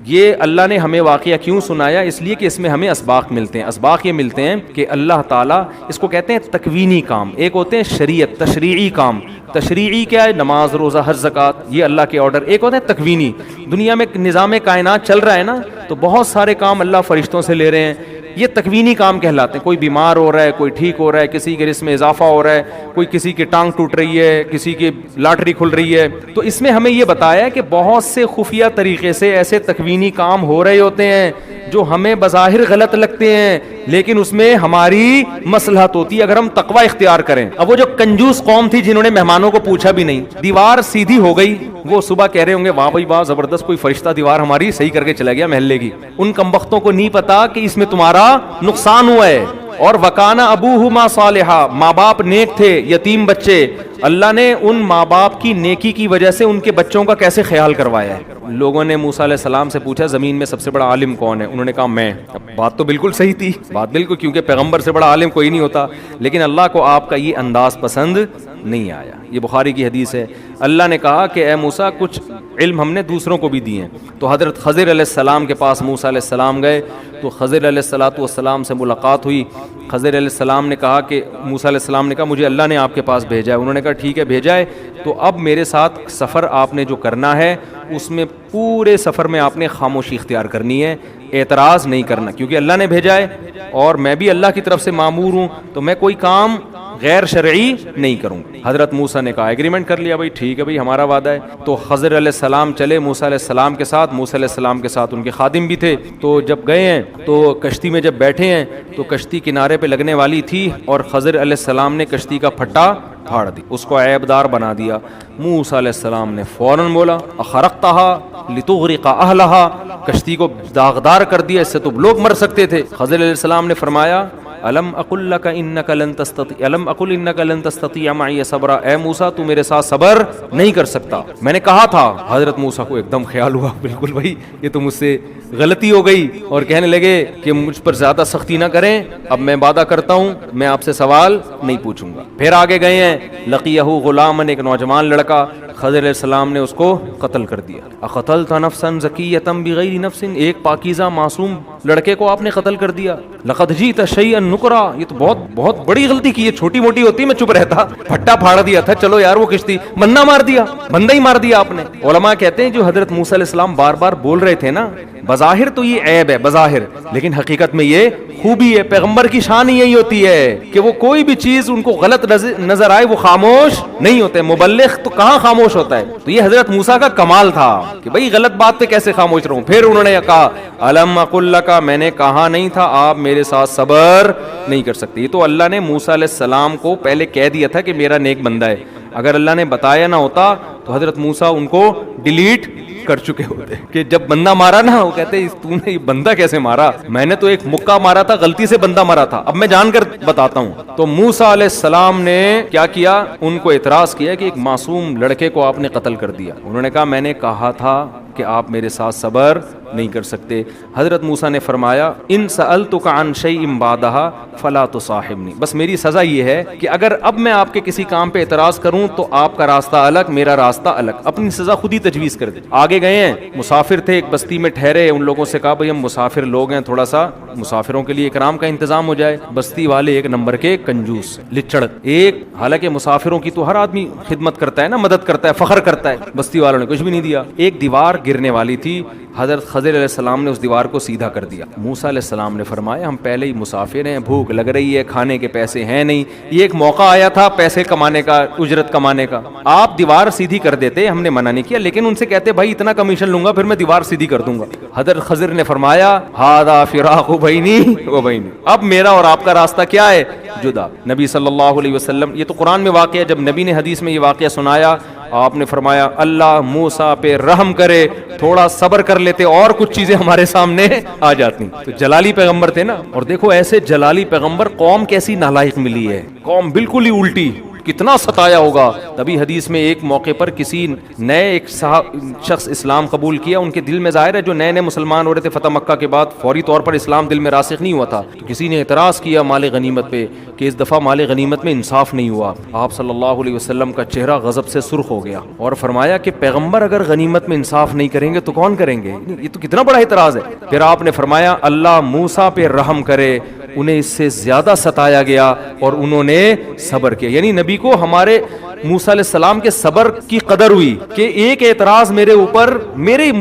یہ اللہ نے ہمیں واقعہ کیوں سنایا؟ اس لیے کہ اس میں ہمیں اسباق ملتے ہیں. اسباق یہ ملتے ہیں کہ اللہ تعالیٰ، اس کو کہتے ہیں تکوینی کام. ایک ہوتے ہیں شریعت تشریعی کام. تشریعی کیا ہے؟ نماز، روزہ، حج، زکوٰۃ، یہ اللہ کے آرڈر. ایک ہوتے ہیں تکوینی. دنیا میں نظام کائنات چل رہا ہے نا، تو بہت سارے کام اللہ فرشتوں سے لے رہے ہیں، یہ تکوینی کام کہلاتے ہیں. کوئی بیمار ہو رہا ہے، کوئی ٹھیک ہو رہا ہے، کسی کے رزق میں اضافہ ہو رہا ہے، کوئی کسی کی ٹانگ ٹوٹ رہی ہے، کسی کی لاٹری کھل رہی ہے. تو اس میں ہمیں یہ بتایا کہ بہت سے خفیہ طریقے سے ایسے تکوینی کام ہو رہے ہوتے ہیں جو ہمیں بظاہر غلط لگتے ہیں، لیکن اس میں ہماری مصلحت ہوتی ہے اگر ہم تقوی اختیار کریں. اب وہ جو کنجوس قوم تھی جنہوں نے مہمانوں کو پوچھا بھی نہیں، دیوار سیدھی ہو گئی، وہ صبح کہہ رہے ہوں گے واہ بھائی واہ، زبردست، کوئی فرشتہ دیوار ہماری صحیح کر کے چلا گیا محلے کی. ان کمبختوں کو نہیں پتا کہ اس میں تمہارا نقصان ہوا ہے. اور وکانا ابوہما صالحا، ماں باپ نیک تھے، یتیم بچے، اللہ نے ان ماں باپ کی نیکی کی وجہ سے ان کے بچوں کا کیسے خیال کروایا ہے. لوگوں نے موسیٰ علیہ السلام سے پوچھا زمین میں سب سے بڑا عالم کون ہے؟ انہوں نے کہا میں. اب بات تو بالکل صحیح تھی، بات بالکل، کیونکہ پیغمبر سے بڑا عالم کوئی نہیں ہوتا. لیکن اللہ کو آپ کا یہ انداز پسند نہیں آیا. یہ بخاری کی حدیث ہے. اللہ نے کہا کہ اے موسیٰ کچھ علم ہم نے دوسروں کو بھی دیے ہیں. تو حضرت خضر علیہ السلام کے پاس موسیٰ علیہ السلام گئے تو خضر علیہ السلام سے ملاقات ہوئی. خضر علیہ السلام نے کہا کہ موسیٰ علیہ السلام نے کہا مجھے اللہ نے آپ کے پاس بھیجا ہے. انہوں نے کہا ٹھیک ہے بھیجا ہے، تو اب میرے ساتھ سفر آپ نے جو کرنا ہے اس میں پورے سفر میں آپ نے خاموشی اختیار کرنی ہے، اعتراض نہیں کرنا، کیونکہ اللہ نے بھیجا ہے اور میں بھی اللہ کی طرف سے مامور ہوں، تو میں کوئی کام غیر شرعی نہیں کروں. حضرت موسیٰ نے کہا ایگریمنٹ کر لیا، بھائی ٹھیک ہے بھائی ہمارا وعدہ ہے. تو خضر علیہ السلام چلے موسیٰ علیہ السلام کے ساتھ. موسیٰ علیہ السلام کے ساتھ ان کے خادم بھی تھے. تو جب گئے ہیں تو کشتی میں جب بیٹھے ہیں تو کشتی کنارے پہ لگنے والی تھی اور خضر علیہ السلام نے کشتی کا پھٹا پھاڑ دی، اس کو عیب دار بنا دیا. موسیٰ علیہ السلام نے فوراً بولا اخرقتها لتغرق اہلها، کشتی کو داغدار کر دیا، اس سے تو لوگ مر سکتے تھے. خضر علیہ السلام نے فرمایا الم اقل لک انک لن تستطیع الم اقل انک لن تستطیع معی صبرا، اے موسیٰ تو میرے ساتھ صبر نہیں کر سکتا، میں نے کہا تھا. حضرت موسیٰ کو ایک دم خیال ہوا بالکل بھائی یہ تو مجھ سے غلطی ہو گئی، اور کہنے لگے کہ مجھ پر زیادہ سختی نہ کریں، اب میں وعدہ کرتا ہوں میں آپ سے سوال نہیں پوچھوں گا. پھر آگے گئے ہیں، لقیہ غلامن، ایک نوجوان لڑکا، خضر علیہ السلام نے اس کو قتل کر دیا. اقتلت نفسا زکیۃ بغیر نفس، ایک پاکیزہ معصوم لڑکے کو آپ نے قتل کر دیا. لقد جئت شیئا نکرا، یہ تو بہت بڑی غلطی کی ہے، چھوٹی موٹی ہوتی میں چپ رہتا، پھٹا پھاڑ دیا تھا، چلو یار وہ کشتی، بندہ مار دیا، بندہ ہی مار دیا آپ نے. علماء کہتے ہیں جو حضرت موسیٰ علیہ السلام بار بار بول رہے تھے نا، بظاہر تو یہ عیب ہے بظاہر، لیکن حقیقت میں یہ خوبی ہے. پیغمبر کی شان ہی یہی ہوتی ہے کہ وہ کوئی بھی چیز ان کو غلط نظر آئے وہ خاموش نہیں ہوتے. مبلغ تو کہاں خاموش ہوتا ہے، تو یہ حضرت موسیٰ کا کمال تھا کہ بھئی غلط بات پہ کیسے خاموش رہوں. پھر انہوں نے کہا الم اقل لک، میں نے کہا نہیں تھا آپ میرے ساتھ صبر نہیں کر سکتے. تو اللہ نے موسیٰ علیہ السلام کو پہلے کہہ دیا تھا کہ میرا نیک بندہ ہے، اگر اللہ نے بتایا نہ ہوتا تو حضرت موسیٰ ان کو ڈیلیٹ کر چکے ہوتے. کہ جب بندہ مارا نا وہ کہتے تو نے یہ بندہ کیسے مارا، میں نے تو ایک مکہ مارا تھا، غلطی سے بندہ مارا تھا، اب میں جان کر بتاتا ہوں. تو موسیٰ علیہ السلام نے کیا کیا، ان کو اعتراض کیا کہ ایک معصوم لڑکے کو آپ نے قتل کر دیا. انہوں نے کہا میں نے کہا تھا کہ آپ میرے ساتھ صبر نہیں کر سکتے. حضرت موسیٰ نے فرمایا ان سألتک عن شیء بعدها فلا تصاحبنی، بس میری سزا یہ ہے کہ اگر اب میں آپ کے کسی کام پہ اعتراض کروں تو آپ کا راستہ الگ میرا راستہ الگ، اپنی سزا خود ہی تجویز کر دیں. آگے گئے ہیں، مسافر تھے، ایک بستی میں ٹھہرے، ان لوگوں سے کہا بھئی ہم مسافر لوگ ہیں، تھوڑا سا مسافروں کے لیے اکرام کا انتظام ہو جائے. بستی والے ایک نمبر کے کنجوس لچڑ، ایک حالانکہ مسافروں کی تو ہر آدمی خدمت کرتا ہے نا، مدد کرتا ہے، فخر کرتا ہے، بستی والوں نے کچھ بھی نہیں دیا. ایک دیوار گرنے والی تھی، حضرت خضر علیہ السلام نے اس دیوار کو سیدھا کر دیا. موسیٰ علیہ السلام نے فرمایا ہم پہلے ہی مسافر ہیں، بھوک لگ رہی ہے، کھانے کے پیسے ہیں نہیں، یہ ایک موقع آیا تھا پیسے کمانے کا، اجرت کمانے کا، آپ دیوار سیدھی کر دیتے، ہم نے منع نہیں کیا، لیکن ان سے کہتے بھائی اتنا کمیشن لوں گا پھر میں دیوار سیدھی کر دوں گا. حضرت خضر نے فرمایا ھذا فراق بینی و بینک، اب میرا اور آپ کا راستہ کیا ہے، جدا. نبی صلی اللہ علیہ وسلم، یہ تو قرآن میں واقعہ، جب نبی نے حدیث میں یہ واقعہ سنایا آپ نے فرمایا اللہ موسیٰ پہ رحم کرے، تھوڑا صبر کر لیتے اور کچھ چیزیں ہمارے سامنے آ جاتی. تو جلالی پیغمبر تھے نا، اور دیکھو ایسے جلالی پیغمبر قوم کیسی نالائق ملی ہے، قوم بالکل ہی الٹی، کتنا ستایا ہوگا. تبھی حدیث میں ایک موقع پر کسی نئے ایک شخص اسلام قبول کیا, ان کے دل میں ظاہر ہے جو نئے نئے مسلمان ہو رہے تھے فتح مکہ کے بعد, فوری طور پر اسلام دل میں راسخ نہیں ہوا تھا, تو کسی نے اعتراض کیا مال غنیمت پہ کہ اس دفعہ مال غنیمت میں انصاف نہیں ہوا. آپ صلی اللہ علیہ وسلم کا چہرہ غضب سے سرخ ہو گیا اور فرمایا کہ پیغمبر اگر غنیمت میں انصاف نہیں کریں گے تو کون کریں گے؟ یہ تو کتنا بڑا اعتراض ہے. پھر آپ نے فرمایا اللہ موسیٰ پہ رحم کرے, انہیں اس سے زیادہ ستایا گیا اور انہوں نے صبر کیا. یعنی نبی کو ہمارے موسیٰ علیہ السلام کے صبر کی قدر ہوئی کہ ایک اعتراض میرے اوپر,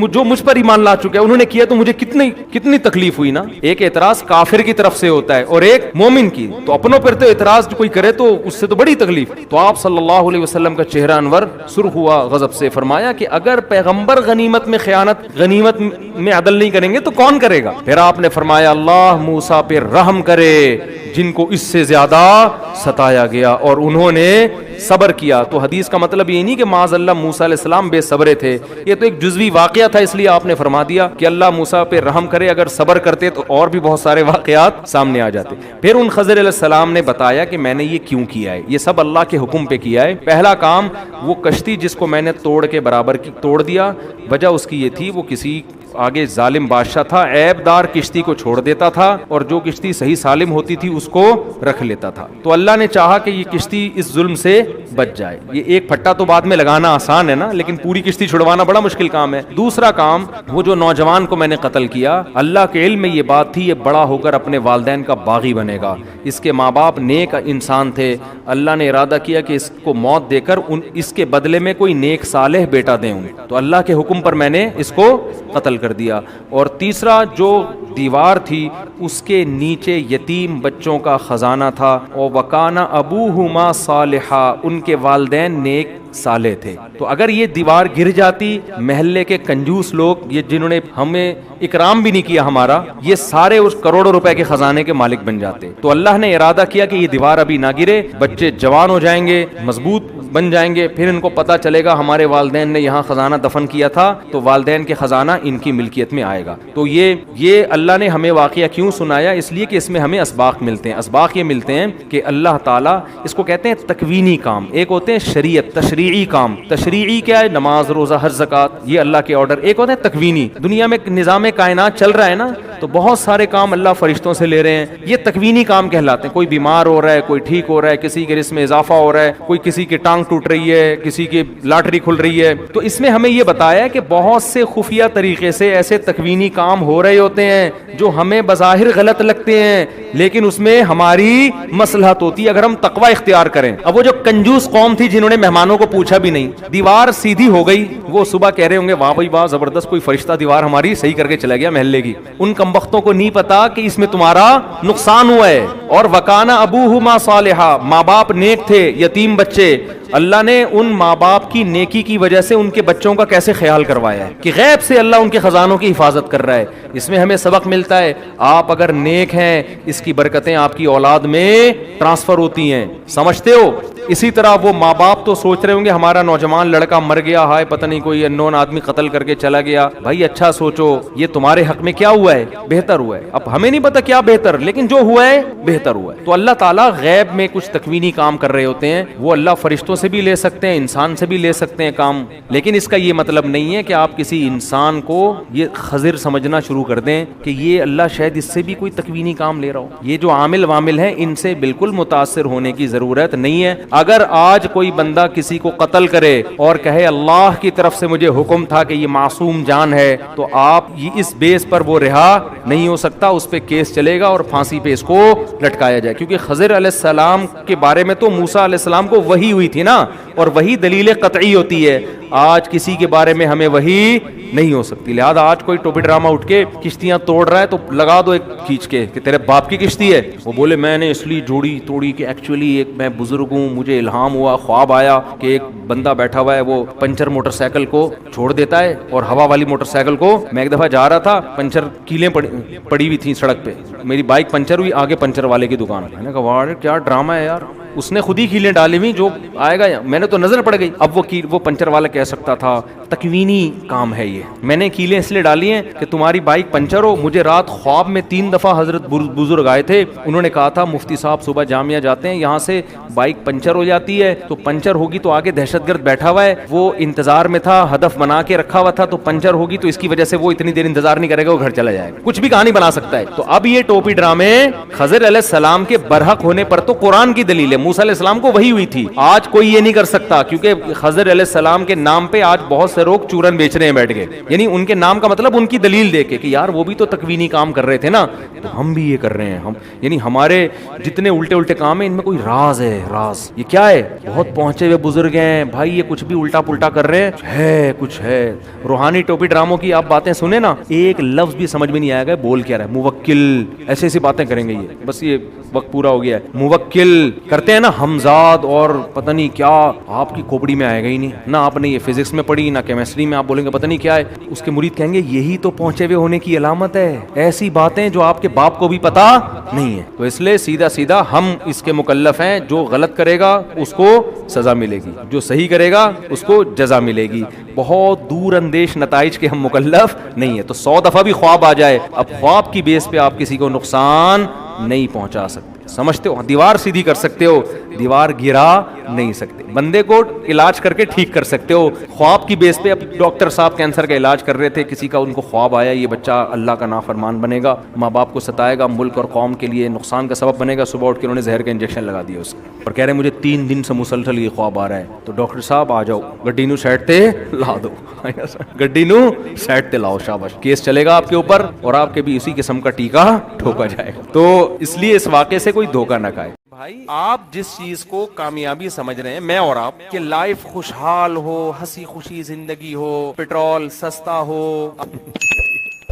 جو مجھ پر ایمان لا چکے ہیں انہوں نے کیا تو مجھے کتنی تکلیف ہوئی نا. ایک اعتراض کافر کی طرف سے ہوتا ہے اور ایک مومن کی, تو اپنوں پر تو اعتراض جو کوئی کرے تو اس سے تو بڑی تکلیف. تو آپ صلی اللہ علیہ وسلم کا چہرہ انور سرخ ہوا غضب سے, فرمایا کہ اگر پیغمبر غنیمت میں خیانت, غنیمت میں عدل نہیں کریں گے تو کون کرے گا؟ پھر آپ نے فرمایا اللہ موسیٰ پہ رحم کرے جن کو اس سے زیادہ ستایا گیا اور انہوں نے صبر کیا. تو حدیث کا مطلب یہ نہیں کہ معاذ اللہ موسیٰ علیہ السلام بے صبرے تھے, یہ تو ایک جزوی واقعہ تھا, اس لیے آپ نے فرما دیا کہ اللہ موسیٰ پہ رحم کرے. اگر صبر کرتے تو اور بھی بہت سارے واقعات سامنے آ جاتے. پھر ان خضر علیہ السلام نے بتایا کہ میں نے یہ کیوں کیا ہے, یہ سب اللہ کے حکم پہ کیا ہے. پہلا کام, وہ کشتی جس کو میں نے توڑ کے برابر توڑ دیا, وجہ اس کی یہ تھی وہ کسی آگے ظالم بادشاہ تھا, عیب دار کشتی کو چھوڑ دیتا تھا اور جو کشتی صحیح سالم ہوتی تھی اس کو رکھ لیتا تھا. تو اللہ نے چاہا کہ یہ کشتی اس ظلم سے بچ جائے. یہ ایک پھٹا تو بعد میں لگانا آسان ہے نا, لیکن پوری کشتی چھڑوانا بڑا مشکل کام ہے. دوسرا کام, وہ جو نوجوان کو میں نے قتل کیا, اللہ کے علم میں یہ بات تھی یہ بڑا ہو کر اپنے والدین کا باغی بنے گا. اس کے ماں باپ نیک انسان تھے, اللہ نے ارادہ کیا کہ اس کو موت دے کر اس کے بدلے میں کوئی نیک صالح بیٹا دیں, تو اللہ کے حکم پر میں نے اس کو قتل کر دیا. اور تیسرا, جو دیوار تھی اس کے نیچے یتیم بچوں کا خزانہ تھا, اور وکانا ابوہما صالحا, ان کے والدین نیک صالح تھے. تو اگر یہ دیوار گر جاتی, محلے کے کنجوس لوگ, یہ جنہوں نے ہمیں اکرام بھی نہیں کیا ہمارا, یہ سارے اس کروڑوں روپے کے خزانے کے مالک بن جاتے. تو اللہ نے ارادہ کیا کہ یہ دیوار ابھی نہ گرے, بچے جوان ہو جائیں گے, مضبوط بن جائیں گے, پھر ان کو پتہ چلے گا ہمارے والدین نے یہاں خزانہ دفن کیا تھا, تو والدین کے خزانہ ان کی ملکیت میں آئے گا. تو یہ اللہ نے ہمیں واقعہ کیوں سنایا؟ اس لیے کہ اس میں ہمیں اسباق ملتے ہیں. اسباق یہ ملتے ہیں کہ اللہ تعالیٰ, اس کو کہتے ہیں تکوینی کام, ایک ہوتے ہیں شریعت تشریعی کام. تشریعی کیا ہے؟ نماز, روزہ, حج, زکوٰۃ, یہ اللہ کے آرڈر. ایک ہوتے ہیں تکوینی, دنیا میں نظام کائنات چل رہا ہے نا, تو بہت سارے کام اللہ فرشتوں سے لے رہے ہیں, یہ تکوینی کام کہلاتے ہیں. کوئی بیمار ہو رہا ہے, کوئی ٹھیک ہو رہا ہے, کسی کے رزق میں اضافہ ہو رہا ہے, کوئی کسی کی ٹانگ ٹوٹ رہی ہے, کسی کی لاٹری کھل رہی ہے. تو اس میں ہمیں یہ بتایا کہ بہت سے خفیہ طریقے سے ایسے تکوینی کام ہو رہے ہوتے ہیں جو ہمیں بظاہر غلط لگتے ہیں, لیکن اس میں ہماری مصلحت ہوتی ہے اگر ہم تقوی اختیار کریں. اب وہ جو کنجوس قوم تھی جنہوں نے مہمانوں کو پوچھا بھی نہیں, دیوار سیدھی ہو گئی, وہ صبح کہہ رہے ہوں گے واہ بھائی واہ زبردست, کوئی فرشتہ دیوار ہماری صحیح کر کے چلا گیا محلے کی. ان کمبختوں کو نہیں پتا کہ اس میں تمہارا نقصان ہوا ہے. اور وکانا ابوہما صالحا, ماں باپ نیک تھے, یتیم بچے, اللہ نے ان ماں باپ کی نیکی کی وجہ سے ان کے بچوں کا کیسے خیال کروایا ہے کہ غیب سے اللہ ان کے خزانوں کی حفاظت کر رہا ہے. اس میں ہمیں سبق ملتا ہے, آپ اگر نیک ہیں اس کی برکتیں آپ کی اولاد میں ٹرانسفر ہوتی ہیں, سمجھتے ہو. اسی طرح وہ ماں باپ تو سوچ رہے ہوں گے ہمارا نوجوان لڑکا مر گیا, ہائے پتہ نہیں کوئی انون آدمی قتل کر کے چلا گیا. بھائی اچھا سوچو, یہ تمہارے حق میں کیا ہوا ہے؟ بہتر ہوا ہے. اب ہمیں نہیں پتا کیا بہتر, لیکن جو ہوا ہے بہتر ہوا ہے. تو اللہ تعالیٰ غیب میں کچھ تکوینی کام کر رہے ہوتے ہیں, وہ اللہ فرشتوں سے بھی لے سکتے ہیں, انسان سے بھی لے سکتے ہیں کام, لیکن اس کا یہ مطلب نہیں ہے کہ آپ کسی انسان کو یہ خضر سمجھنا شروع کر دیں کہ یہ اللہ شاید اس سے بھی کوئی تکوینی کام لے رہا ہو. یہ جو عامل وامل ہیں ان سے بالکل متاثر ہونے کی ضرورت نہیں ہے. اگر آج کوئی بندہ کسی کو قتل کرے اور کہے اللہ کی طرف سے مجھے حکم تھا کہ یہ معصوم جان ہے, تو آپ اس بیس پر وہ رہا نہیں ہو سکتا, اس پہ کیس چلے گا اور پھانسی پہ اس کو لٹکایا جائے. کیونکہ خضر علیہ السلام کے بارے میں تو موسیٰ علیہ السلام کو وحی ہوئی تھی نا, اور وہی دلیل قطعی ہوتی ہے. آج کسی کے بارے میں ہمیں وحی نہیں ہو سکتی, لہذا آج کوئی ٹوپی ڈرامہ اٹھ کے کشتیاں توڑ رہا ہے تو لگا دو ایک کھینچ کے کہ تیرے باپ کی کشتی ہے. وہ بولے میں نے اس لیے جوڑی توڑی کہ ایکچولی ایک میں بزرگ ہوں, مجھے الہام ہوا, خواب آیا کہ ایک بندہ بیٹھا ہوا ہے, وہ پنچر موٹر سائیکل کو چھوڑ دیتا ہے اور ہوا والی موٹر سائیکل کو, میں ایک دفعہ جا رہا تھا, پنچر کیلیں پڑی ہوئی تھی سڑک پہ, میری بائک پنچر ہوئی, آگے پنچر والے کی دکان. میں نے کہا واہ کیا ڈرامہ ہے یار, اس نے خود ہی کیلیں ڈالی ہوئی، جو آئے گا میں نے تو نظر پڑ گئی. اب وہ پنچر والا کہہ سکتا تھا تکوینی کام ہے یہ، میں نے کیلیں اس لیے ڈالی ہیں کہ تمہاری بائک پنچر ہو. مجھے رات خواب میں 3 دفعہ حضرت بزرگ آئے تھے، انہوں نے کہا تھا مفتی صاحب صبح جامعہ جاتے ہیں، یہاں سے بائک پنچر ہو جاتی ہے تو پنچر ہوگی تو آگے دہشت گرد بیٹھا ہوا ہے، وہ انتظار میں تھا، ہدف بنا کے رکھا ہوا تھا، تو پنچر ہوگی تو اس کی وجہ سے وہ اتنی دیر انتظار نہیں کرے گا، وہ گھر چلا جائے گا. کچھ بھی کہانی بنا سکتا ہے. تو اب یہ ٹوپی ڈرامے خضر علیہ السلام کے برحق ہونے پر تو قرآن کی دلیل ہے، موسیٰ علیہ السلام کو وحی ہوئی تھی. آج کوئی یہ نہیں کر سکتا، کیونکہ خضر علیہ السلام کے نام پہ آج بہت سے لوگ چورن بیچ رہے ہیں بیٹھ کے، یعنی ان کے نام کا مطلب ان کی دلیل دے کے کہ یار وہ بھی تو تکوینی کام کر رہے تھے نا، تو ہم بھی یہ کر رہے ہیں. ہم یعنی ہمارے جتنے الٹے کام ہیں ان میں کوئی راز ہے. راز یہ کیا ہے؟ بہت پہنچے ہوئے بزرگ ہیں بھائی، یہ کچھ بھی الٹا پلٹا کر رہے ہیں، کچھ ہے. روحانی ٹوپی ڈراموں کی آپ باتیں سنیں نا، ایک لفظ بھی سمجھ میں نہیں آئے گا بول کیا رہا ہے. موکل ایسی باتیں کریں گے یہ، بس یہ وقت پورا ہو گیا ہے. موکل کرتے ہیں نا ہمزاد اور پتہ نہیں کیا، آپ کی کھوپڑی میں آئے گا ہی نہیں نہ. آپ نے یہ فزکس میں پڑھی نہ کیمسٹری میں، آپ بولیں گے پتہ نہیں کیا ہے. اس کے مرید کہیں گے یہی تو پہنچے ہوئے ہونے کی علامت ہے، ایسی باتیں جو آپ کے باپ کو بھی پتا نہیں ہے. تو اس لیے سیدھا ہم اس کے مکلف ہیں، جو غلط کرے گا اس کو سزا ملے گی، جو صحیح کرے گا اس کو جزا ملے گی. بہت دور اندیش نتائج کے ہم مکلف نہیں ہے. تو 100 دفعہ بھی خواب آ جائے، اب خواب کی بیس پہ آپ کسی کو نقصان نہیں پہنچا سکتے. سمجھتے ہو؟ دیوار سیدھی کر سکتے ہو، دیوار گرا نہیں سکتے. بندے کو علاج کر کے ٹھیک کر سکتے ہو خواب کی بیس پہ. اب ڈاکٹر صاحب کینسر کا علاج کر رہے تھے، کسی کا ان کو خواب آیا یہ بچہ اللہ کا نافرمان بنے گا، ماں باپ کو ستائے گا، ملک اور قوم کے لیے نقصان کا سبب بنے گا. صبح اٹھ کے انہوں نے زہر کا انجیکشن لگا دیا اس کو، اور کہہ رہے مجھے 3 دن سے مسلسل یہ خواب آ رہا ہے. تو ڈاکٹر صاحب آ جاؤ، گڈی نو سائڈ تے لا دو، گڈی نو سائڈ تے لاؤ، شاباش. کیس چلے گا آپ کے اوپر اور آپ کے بھی اسی قسم کا ٹیکا ٹھوکا جائے گا. تو اس لیے اس واقعے سے کوئی دھوکہ نہ کھائے. بھائی آپ جس چیز کو کامیابی سمجھ رہے ہیں، میں اور آپ، کہ لائف خوشحال ہو، ہنسی خوشی زندگی ہو، پیٹرول سستا ہو،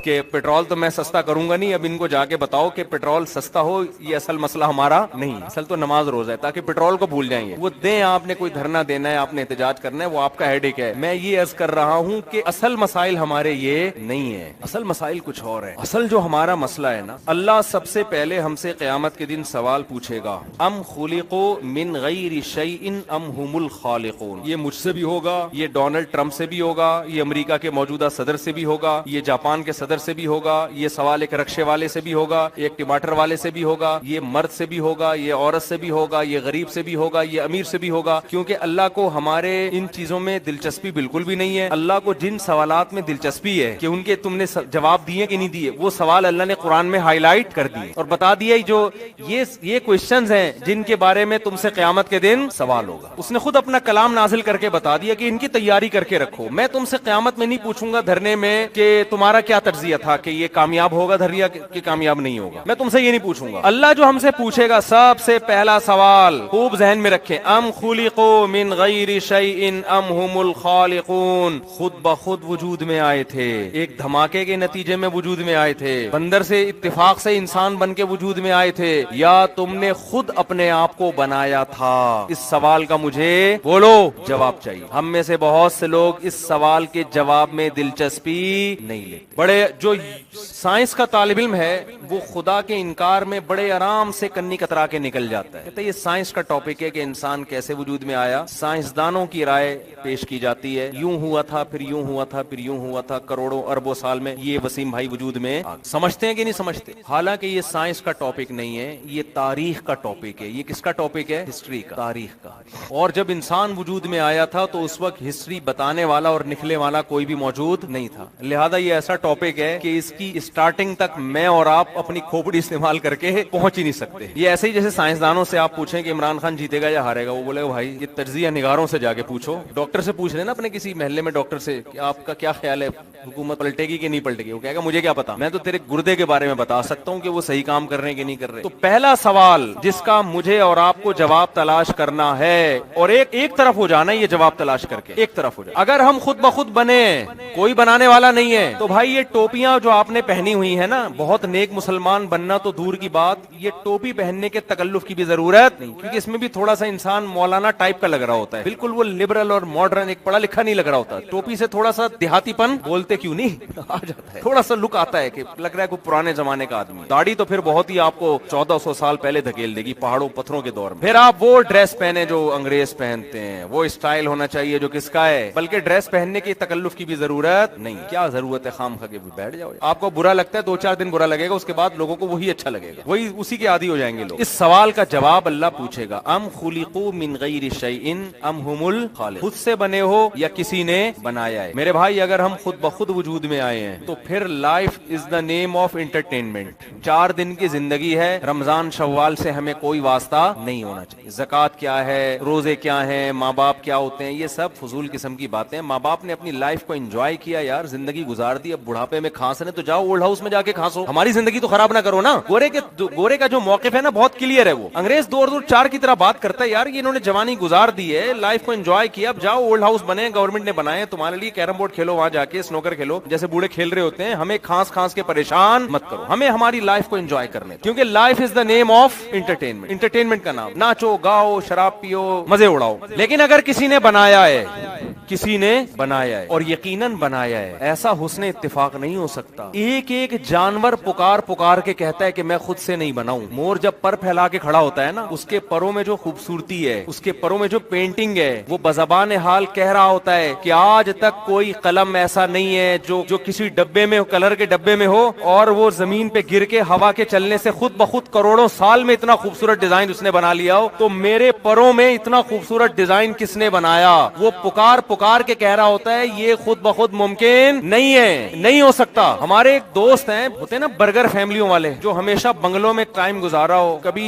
کہ پیٹرول تو میں سستا کروں گا نہیں. اب ان کو جا کے بتاؤ کہ پیٹرول سستا ہو، یہ اصل مسئلہ ہمارا نہیں. اصل تو نماز روزہ ہے، تاکہ پیٹرول کو بھول جائیں گے. وہ دیں، آپ نے کوئی دھرنا دینا ہے، آپ نے احتجاج کرنا ہے، وہ آپ کا ہیڈ ایک ہے. میں یہ عرض کر رہا ہوں کہ اصل مسائل ہمارے یہ نہیں ہے، اصل مسائل کچھ اور ہے. اصل جو ہمارا مسئلہ ہے نا، اللہ سب سے پہلے ہم سے قیامت کے دن سوال پوچھے گا، ام خلقوا من غیر شیء ام هم الخالقون. یہ مجھ سے بھی ہوگا، یہ ڈونلڈ ٹرمپ سے بھی ہوگا، یہ امریکہ کے موجودہ صدر سے بھی ہوگا، یہ جاپان کے صدر سے بھی ہوگا، یہ سوال ایک رکشے والے سے بھی ہوگا، ایک ٹماٹر والے سے بھی ہوگا، یہ مرد سے بھی ہوگا، یہ عورت سے بھی ہوگا، یہ غریب سے بھی ہوگا، یہ امیر سے بھی ہوگا. کیونکہ اللہ کو ہمارے ان چیزوں میں دلچسپی بالکل بھی نہیں ہے. اللہ کو جن سوالات میں دلچسپی ہے کہ ان کے تم نے جواب دیے کہ نہیں دیے، وہ سوال اللہ نے قرآن میں ہائی لائٹ کر دیے اور بتا دیا جو یہ کوشچنز ہیں جن کے بارے میں تم سے قیامت کے دن سوال ہوگا. اس نے خود اپنا کلام نازل کر کے بتا دیا کہ ان کی تیاری کر کے رکھو. میں تم سے قیامت میں نہیں پوچھوں گا دھرنے میں کہ تمہارا کیا تجزیہ تھا کہ یہ کامیاب ہوگا دھریا کہ کامیاب نہیں ہوگا. میں تم سے یہ نہیں پوچھوں گا. اللہ جو ہم سے پوچھے گا، سب سے پہلا سوال خوب ذہن میں رکھیں، ام خلقوا من غیر شیء ام هم الخالقون. خود بخود وجود میں آئے تھے، ایک دھماکے کے نتیجے میں وجود میں آئے تھے، بندر سے اتفاق سے انسان بن کے وجود میں آئے تھے، یا تم نے خود اپنے آپ کو بنایا تھا؟ اس سوال کا مجھے بولو جواب چاہیے. ہم میں سے بہت سے لوگ اس سوال کے جواب میں دلچسپی نہیں لیتے. بڑے جو سائنس کا طالب علم ہے وہ خدا کے انکار میں بڑے آرام سے کنی کترا کے نکل جاتا ہے. کہتے ہیں یہ سائنس کا ٹاپک ہے کہ انسان کیسے وجود میں آیا. سائنسدانوں کی رائے پیش کی جاتی ہے، یوں ہوا تھا، پھر یوں ہوا تھا، پھر یوں ہوا تھا، کروڑوں اربوں سال میں یہ وسیم بھائی وجود میں سمجھتے ہیں کہ نہیں سمجھتے. حالانکہ یہ سائنس کا ٹاپک نہیں ہے، یہ تاریخ کا ٹاپک ہے. یہ کس کا ٹاپک ہے؟ ہسٹری کا، تاریخ کا. اور جب انسان وجود میں آیا تھا تو اس وقت ہسٹری بتانے والا اور لکھنے والا کوئی بھی موجود نہیں تھا. لہذا یہ ایسا ٹاپک ہے کہ اس کی اسٹارٹنگ تک میں اور آپ اپنی کھوپڑی استعمال کر کے پہنچ ہی نہیں سکتے. یہ ایسے ہی جیسے سائنسدانوں سے آپ پوچھیں کہ عمران خان جیتے گا یا ہارے گا، وہ بولے گا بھائی یہ تجزیہ نگاروں سے جا کے پوچھو. ڈاکٹر سے پوچھ لینا اپنے کسی محلے میں ڈاکٹر سے کہ آپ کا کیا خیال ہے، حکومت پلٹے گی کہ نہیں پلٹے گی. وہ کہے گا مجھے کیا پتا، میں تو تیرے گردے کے بارے میں بتا سکتا ہوں کہ وہ صحیح کام کر رہے ہیں کہ نہیں کر رہے. تو پہلا سوال جس کا مجھے اور آپ کو جواب تلاش کرنا ہے، اور ایک طرف ہو جانا یہ جواب تلاش کر کے ایک طرف ہو جائے. اگر ہم خود بخود بنے، کوئی بنانے والا نہیں ہے، تو بھائی یہ ٹوپیاں جو آپ نے پہنی ہوئی ہیں نا، بہت نیک مسلمان بننا تو دور کی بات، یہ ٹوپی پہننے کے تکلف کی بھی ضرورت نہیں، کیونکہ اس میں بھی تھوڑا سا انسان مولانا ٹائپ کا لگ رہا ہوتا ہے، بالکل وہ لبرل اور ماڈرن ایک پڑھا لکھا نہیں لگ رہا ہوتا، ٹوپی سے تھوڑا سا دیہاتی پن بولتے کیوں نہیں آ جاتا ہے، تھوڑا سا لک آتا ہے کہ لگ رہا ہے کوئی پرانے زمانے کا آدمی۔ داڑھی تو پھر بہت ہی آپ کو 1400 سال پہلے دھکیل دے گی پہاڑوں پتھروں کے دور میں۔ پھر آپ وہ ڈریس پہنے جو انگریز پہنتے ہیں، وہ اسٹائل ہونا چاہیے جو کس کا ہے، بلکہ ڈریس پہننے کی تکلف کی بھی ضرورت نہیں، کیا ضرورت ہے خام خا کے بیٹھ جاؤ، آپ کو برا لگتا ہے 2-4 دن برا لگے گا، اس کے بعد لوگوں کو وہی اچھا لگے گا، وہی اسی کے عادی ہو جائیں گے لوگ۔ اس سوال کا جواب اللہ پوچھے گا، ام خلقوا من غیر شیء ام هم الخالق، خود سے بنے ہو یا کسی نے بنایا ہے۔ میرے بھائی اگر ہم خود بخود وجود میں آئے ہیں تو پھر life is the name of entertainment, 4 دن کی زندگی ہے، رمضان شوال سے ہمیں کوئی واسطہ نہیں ہونا چاہیے۔ زکوٰۃ کیا ہے، روزے کیا ہیں، ماں باپ کیا ہوتے ہیں، یہ سب فضول قسم کی باتیں۔ ماں باپ نے اپنی لائف کو انجوائے کیا یار، زندگی گزار دی، اب بڑھاپے میں کھانسنے تو جاؤ اولڈ ہاؤس میں جا کے کھانسو، ہماری زندگی تو خراب نہ کرو نا۔ گورے کا جو موقف ہے نا بہت کلیئر ہے، وہ انگریز 2004 کی طرح بات کرتا ہے یار، یہ انہوں نے جوانی گزار دی ہے، لائف کو انجوائے کیا، اب جاؤ اولڈ ہاؤس بنے، گورنمنٹ نے بنائے تمہارے لیے، کیرم بورڈ کھیلو وہاں جا کے، سنوکر کھیلو جیسے بوڑھے کھیل رہے ہوتے ہیں، ہمیں کھانس کے پریشان مت کرو، ہمیں ہماری لائف کو انجوائے کرنے دو، کیونکہ life is the name of entertainment, entertainment کا نام، ناچو گاؤ شراب پیو مزے اڑاؤ۔ لیکن اگر کسی نے بنایا ہے، کسی نے بنایا ہے اور یقیناً بنایا ہے، ایسا حسن اتفاق نہیں ہو سکتا۔ ایک ایک جانور پکار کے کہتا ہے کہ میں خود سے نہیں بناؤں۔ مور جب پر پھیلا کے کھڑا ہوتا ہے نا، اس کے پروں میں جو خوبصورتی ہے، اس کے پروں میں جو پینٹنگ ہے، وہ بزبان حال کہہ رہا ہوتا ہے کہ آج تک کوئی قلم ایسا نہیں ہے جو کسی ڈبے میں، کلر کے ڈبے میں ہو اور وہ زمین پہ گر کے ہوا کے چلنے سے خود بخود کروڑوں سال میں اتنا خوبصورت ڈیزائن اس نے بنا لیا ہو، تو میرے پروں میں اتنا خوبصورت ڈیزائن کس نے بنایا؟ وہ پکار کے کہہ رہا ہوتا ہے یہ خود بخود ممکن نہیں ہے، نہیں ہو سکتا۔ ہمارے ایک دوست ہیں، ہوتے ہیں نا برگر فیملیوں والے، جو ہمیشہ بنگلوں میں ٹائم گزارا ہو، کبھی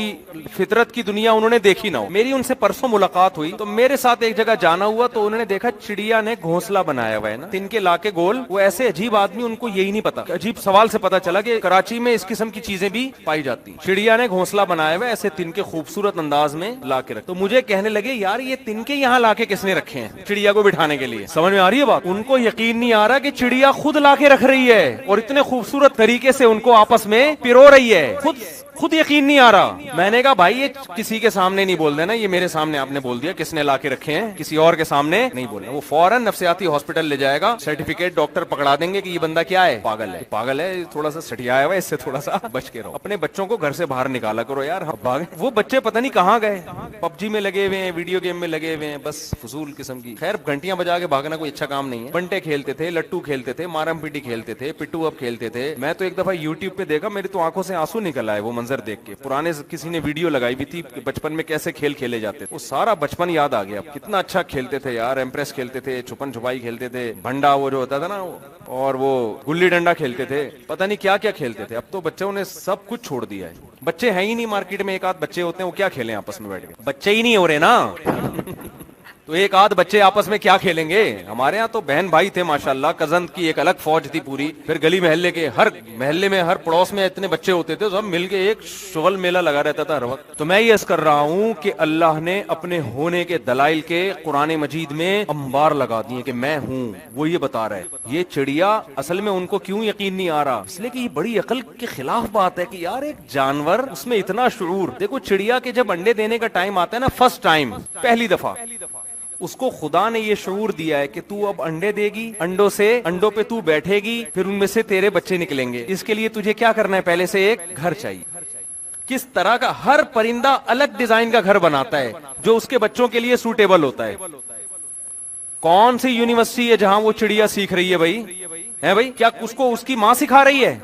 فطرت کی دنیا انہوں نے دیکھی نہ ہو۔ میری ان سے پرسوں ملاقات ہوئی تو میرے ساتھ ایک جگہ جانا ہوا تو انہوں نے دیکھا چڑیا نے گھونسلہ بنایا ہوا ہے نا، تن کے لا کے گول، وہ ایسے عجیب آدمی، ان کو یہی نہیں پتا، عجیب سوال سے پتا چلا کہ کراچی میں اس قسم کی چیزیں بھی پائی جاتی، چڑیا نے گھونسلہ بنایا ہوا ایسے تن کے خوبصورت انداز میں لا کے رکھ، تو مجھے کہنے لگے یار یہ تن کے یہاں لا کے کس نے رکھے ہیں چڑیا کو بٹھانے کے لیے؟ سمجھ میں آ رہی ہے بات؟ ان کو یقین نہیں آ رہا کہ چڑیا خود لا کے رکھ رہی ہے اور اتنے خوبصورت طریقے سے ان کو آپس میں پیرو رہی ہے، خود یقین نہیں آ رہا۔ میں نے کہا بھائی یہ کسی کے سامنے نہیں بول دینا، یہ میرے سامنے آپ نے بول دیا، کس نے لا کے رکھے ہیں، کسی اور کے سامنے نہیں بولنا۔ وہ فوراً نفسیاتی ہاسپٹل لے جائے گا، سرٹیفکیٹ ڈاکٹر پکڑا دیں گے کہ یہ بندہ کیا ہے، پاگل ہے، تھوڑا سا سٹیا ہوا ہے، اس سے تھوڑا سا بچ کے رہو۔ اپنے بچوں کو گھر سے باہر نکالا کرو یار، وہ بچے پتہ نہیں کہاں گئے، پب جی میں لگے ہوئے ہیں، ویڈیو گیم میں لگے ہوئے ہیں، بس فضول قسم کی۔ خیر گھنٹیاں بجا کے بھاگنا کوئی اچھا کام نہیں ہے۔ بنٹے کھیلتے تھے، لٹو کھیلتے تھے، مارم پیٹی کھیلتے تھے، پٹو اب کھیلتے تھے۔ میں تو ایک دفعہ یوٹیوب پہ دیکھا، میری تو آنکھوں سے آنسو نکل آئے وہ منظر دیکھ کے۔ پرانے کسی نے ویڈیو لگائی ہوئی تھی کہ بچپن میں کیسے کھیل کھیلے جاتے تھے، وہ سارا بچپن یاد آ گیا۔ کتنا اچھا کھیلتے تھے یار، ایمپریس کھیلتے تھے، چھپن چھپائی کھیلتے تھے، بھنڈا وہ جو ہوتا تھا نا، اور وہ گلی ڈنڈا کھیلتے تھے، پتہ نہیں کیا کیا کھیلتے تھے۔ اب تو بچوں نے سب کچھ چھوڑ دیا ہے، بچے ہیں ہی نہیں مارکیٹ میں، ایک آدھ بچے ہوتے ہیں وہ کیا کھیلیں آپس میں بیٹھ کے، بچے ہی نہیں ہو رہے نا تو ایک آدھ بچے آپس میں کیا کھیلیں گے؟ ہمارے ہاں تو بہن بھائی تھے ماشاءاللہ، کزن کی ایک الگ فوج تھی پوری، پھر گلی محلے کے ہر محلے میں ہر پڑوس میں اتنے بچے ہوتے تھے، سب مل کے ایک شغل میلہ لگا رہتا تھا ہر وقت۔ تو میں یہ عرض کر رہا ہوں کہ اللہ نے اپنے ہونے کے دلائل کے قرآن مجید میں انبار لگا دیے کہ میں ہوں، وہ یہ بتا رہا ہے۔ یہ چڑیا اصل میں ان کو کیوں یقین نہیں آ رہا؟ اس لیے کہ یہ بڑی عقل کے خلاف بات ہے کہ یار ایک جانور، اس میں اتنا شعور۔ دیکھو چڑیا کے جب انڈے دینے کا ٹائم آتا ہے نا، فرسٹ ٹائم، پہلی دفعہ، اس کو خدا نے یہ شعور دیا ہے کہ تو اب انڈے دے گی، انڈوں پہ تو بیٹھے گی، پھر ان میں سے تیرے بچے نکلیں گے۔ اس کے لیے تجھے کیا کرنا ہے؟ پہلے سے ایک گھر چاہیے۔ کس طرح کا؟ ہر پرندہ الگ ڈیزائن کا گھر بناتا ہے جو اس کے بچوں کے لیے سوٹیبل ہوتا ہے۔ کون سی یونیورسٹی ہے جہاں وہ چڑیا سیکھ رہی ہے بھائی؟ ہے بھائی؟ کیا اس کو اس کی ماں سکھا رہی ہے؟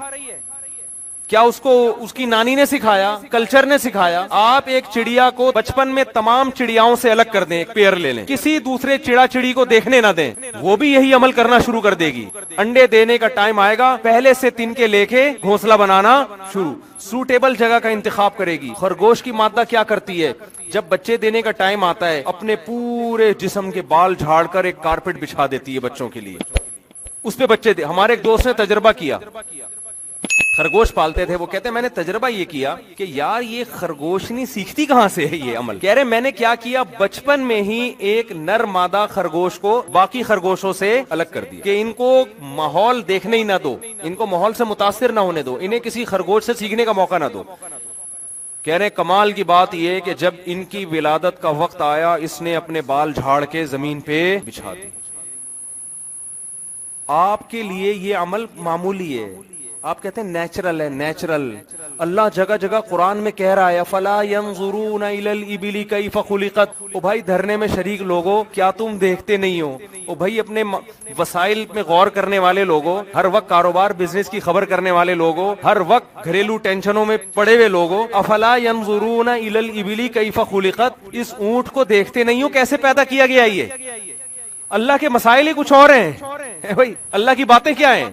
کیا اس کو اس کی نانی نے سکھایا؟ کلچر نے سکھایا؟ آپ ایک چڑیا کو بچپن میں تمام چڑیاؤں سے الگ کر دیں، ایک پیئر لے لیں، کسی دوسرے چڑی کو دیکھنے نہ دیں، وہ بھی یہی عمل کرنا شروع کر دے گی۔ انڈے دینے کا ٹائم آئے گا، پہلے سے تن کے لے کے گھونسلہ بنانا شروع، سوٹیبل جگہ کا انتخاب کرے گی۔ خرگوش کی مادہ کیا کرتی ہے؟ جب بچے دینے کا ٹائم آتا ہے، اپنے پورے جسم کے بال جھاڑ کر ایک کارپیٹ بچھا دیتی ہے بچوں کے لیے، اس پہ بچے دے۔ ہمارے ایک دوست نے تجربہ کیا، خرگوش پالتے تھے، وہ کہتے ہیں میں نے تجربہ یہ کیا کہ یار یہ خرگوشنی سیکھتی کہاں سے ہے یہ عمل. کہہ رہے میں نے کیا کیا، بچپن میں ہی ایک نر مادہ خرگوش کو باقی خرگوشوں سے الگ کر دیا کہ ان کو ماحول دیکھنے ہی نہ دو، ان کو ماحول سے متاثر نہ ہونے دو، انہیں کسی خرگوش سے سیکھنے کا موقع نہ دو. کہہ رہے کمال کی بات یہ کہ جب ان کی ولادت کا وقت آیا اس نے اپنے بال جھاڑ کے زمین پہ بچھا دی. آپ کے لیے یہ عمل معمولی ہے، آپ کہتے ہیں نیچرل ہے، نیچرل. اللہ جگہ جگہ قرآن میں کہہ رہا ہے فلا ينظرون الى الابل كيف خلقت. او بھائی دھرنے میں شریک لوگوں، کیا تم دیکھتے نہیں ہو؟ او بھائی اپنے وسائل میں غور کرنے والے لوگوں، ہر وقت کاروبار بزنس کی خبر کرنے والے لوگوں، ہر وقت گھریلو ٹینشنوں میں پڑے ہوئے لوگوں، افلا ينظرون الى الابل كيف خلقت. اس اونٹ کو دیکھتے نہیں ہو کیسے پیدا کیا گیا؟ یہ اللہ کے مسائل ہی کچھ اور ہیں بھائی، اللہ کی باتیں کیا ہیں؟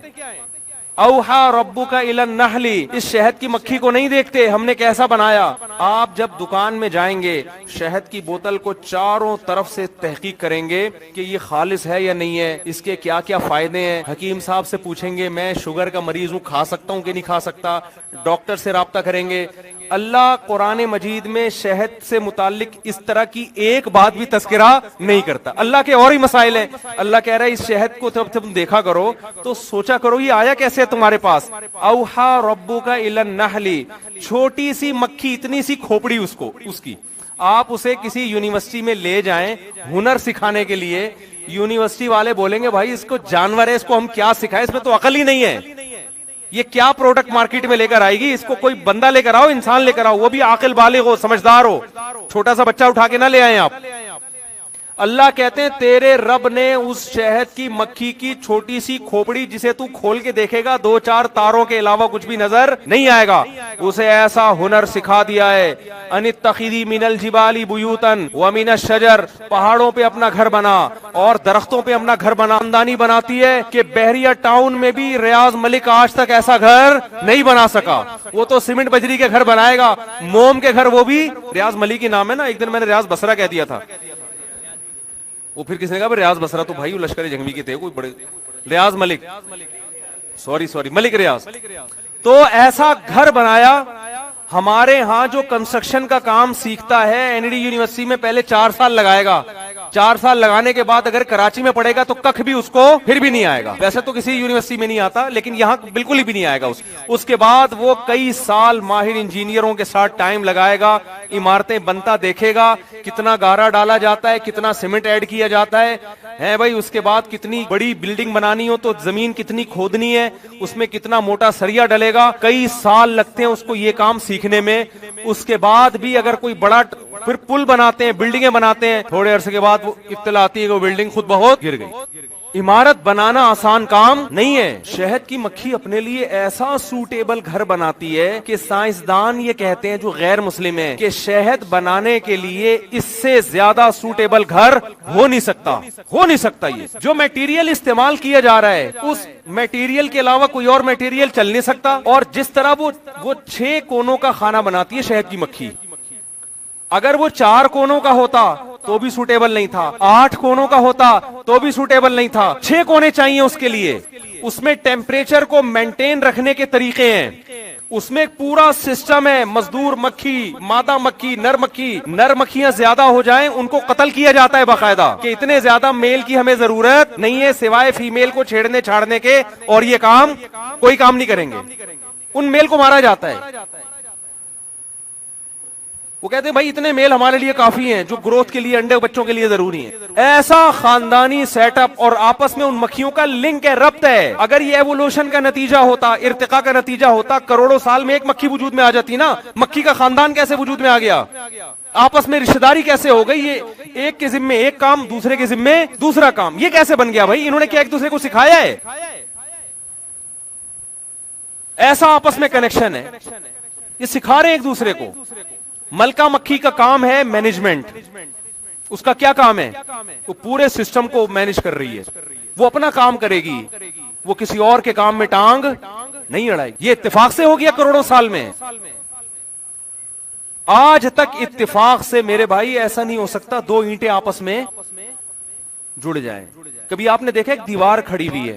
اوحا ربک الی النحل. اس شہد کی مکھی کو نہیں دیکھتے ہم نے کیسا بنایا؟ آپ جب دکان میں جائیں گے شہد کی بوتل کو چاروں طرف سے تحقیق کریں گے کہ یہ خالص ہے یا نہیں ہے، اس کے کیا کیا فائدے ہیں. حکیم صاحب سے پوچھیں گے میں شوگر کا مریض ہوں، کھا سکتا ہوں کہ نہیں کھا سکتا. ڈاکٹر سے رابطہ کریں گے. اللہ قرآن مجید میں شہد سے متعلق اس طرح کی ایک بات بھی تذکرہ نہیں کرتا. اللہ کے اور ہی مسائل ہیں. اللہ کہہ رہا ہے اس شہد کو جب تم دیکھا کرو تو سوچا کرو یہ آیا کیسے ہے تمہارے پاس. اوحا ربک الی النحل. چھوٹی سی مکھی، اتنی سی کھوپڑی اس کی، آپ اسے کسی یونیورسٹی میں لے جائیں ہنر سکھانے کے لیے، یونیورسٹی والے بولیں گے بھائی اس کو جانور ہے، اس کو ہم کیا سکھائیں، اس میں تو عقل ہی نہیں ہے، یہ کیا پروڈکٹ مارکیٹ میں لے کر آئے گی. اس کو کوئی بندہ لے کر آؤ، انسان لے کر آؤ، وہ بھی عاقل بالغ ہو، سمجھدار ہو. چھوٹا سا بچہ اٹھا کے نہ لے آئیں آپ. اللہ کہتے ہیں تیرے رب نے اس شہد کی مکھی کی چھوٹی سی کھوپڑی جسے تو کھول کے دیکھے گا 2-4 تاروں کے علاوہ کچھ بھی نظر نہیں آئے گا، اسے ایسا ہنر سکھا دیا ہے. ان اتخذی من الجبال بیوتا ومن الشجر. پہاڑوں پہ اپنا گھر بنا اور درختوں پہ اپنا گھر بنا. خاندانی بناتی ہے کہ بحریہ ٹاؤن میں بھی ریاض ملک آج تک ایسا گھر نہیں بنا سکا. وہ تو سیمنٹ بجری کے گھر بنائے گا، موم کے گھر وہ بھی. ریاض ملک کی نام ہے نا، ایک دن میں نے ریاض بصرہ کہہ دیا تھا، وہ پھر کس نے کہا ریاض بصرہ تو بھائی لشکر جنگوی کے تھے کوئی بڑے. ریاض ملک، سوری ملک ریاض. تو ایسا گھر بنایا. ہمارے ہاں جو کنسٹرکشن کا کام سیکھتا ہے این ڈی یونیورسٹی میں پہلے 4 سال لگائے گا، 4 سال لگانے کے بعد اگر کراچی میں پڑھے گا تو کخ بھی اس کو پھر بھی نہیں آئے گا. ویسے تو کسی یونیورسٹی میں نہیں آتا لیکن یہاں بالکل ہی بھی نہیں آئے گا. اس کے بعد وہ کئی سال ماہر انجینئروں کے ساتھ ٹائم لگائے گا، عمارتیں بنتا دیکھے گا، کتنا گارا ڈالا جاتا ہے، کتنا سیمنٹ ایڈ کیا جاتا ہے بھائی. اس کے بعد کتنی بڑی بلڈنگ بنانی ہو تو زمین کتنی کھودنی ہے، اس میں کتنا موٹا سریا ڈلے گا. کئی سال لگتے ہیں اس کو یہ کام سیکھنے میں. اس کے بعد بھی اگر کوئی بڑا پھر پل بناتے ہیں، بلڈنگیں بناتے ہیں، تھوڑے عرصے کے بعد وہ اطلاع آتی ہے کہ وہ بلڈنگ خود بہت گر گئی. عمارت بنانا آسان کام نہیں ہے. شہد کی مکھی اپنے لیے ایسا سوٹیبل گھر بناتی ہے کہ سائنسدان یہ کہتے ہیں جو غیر مسلم ہیں کہ شہد بنانے کے لیے اس سے زیادہ سوٹیبل گھر ہو نہیں سکتا. یہ جو میٹیریل استعمال کیا جا رہا ہے اس میٹیریل کے علاوہ کوئی اور میٹیریل چل نہیں سکتا. اور جس طرح وہ 6 کونوں کا کھانا بناتی ہے شہد کی مکھی، اگر وہ 4 کونوں کا ہوتا تو بھی سوٹیبل نہیں تھا، 8 کونوں کا ہوتا تو بھی سوٹیبل نہیں تھا. 6 کونے چاہیے اس کے لیے. اس میں ٹیمپریچر کو مینٹین رکھنے کے طریقے ہیں، اس میں پورا سسٹم ہے. مزدور مکھی، مادہ مکھی، نر مکھیاں زیادہ ہو جائیں ان کو قتل کیا جاتا ہے باقاعدہ کہ اتنے زیادہ میل کی ہمیں ضرورت نہیں ہے سوائے فیمیل کو چھیڑنے چھاڑنے کے، اور یہ کام کوئی کام نہیں کریں گے. ان میل کو مارا جاتا ہے. وہ کہتے ہیں بھائی اتنے میل ہمارے لیے کافی ہیں جو گروتھ کے لیے، انڈے بچوں کے لیے ضروری ہیں. ایسا خاندانی سیٹ اپ اور آپس میں ان مکھیوں کا لنک ہے، ربط ہے. اگر یہ ایوولوشن کا نتیجہ ہوتا، ارتقاء کا نتیجہ ہوتا، کروڑوں سال میں ایک مکھی وجود میں آ جاتی نا. مکھی کا خاندان کیسے وجود میں آ گیا؟ آپس میں رشتہ داری کیسے ہو گئی؟ یہ ایک کے ذمے ایک کام، دوسرے کے ذمے دوسرا کام. یہ کیسے بن گیا بھائی؟ انہوں نے کیا ایک دوسرے کو سکھایا ہے؟ ایسا آپس میں کنیکشن ہے، یہ سکھا رہے ہیں ایک دوسرے کو. ملکہ مکھی کا کام ہے مینجمنٹ. اس کا کیا کام ہے؟ وہ پورے سسٹم کو مینج کر رہی ہے. وہ اپنا کام کرے گی، وہ کسی اور کے کام میں ٹانگ نہیں اڑائے گی. یہ اتفاق سے ہو گیا کروڑوں سال میں. آج تک اتفاق سے میرے بھائی ایسا نہیں ہو سکتا 2 اینٹیں آپس میں جڑ جائیں. کبھی آپ نے دیکھا ایک دیوار کھڑی ہوئی ہے،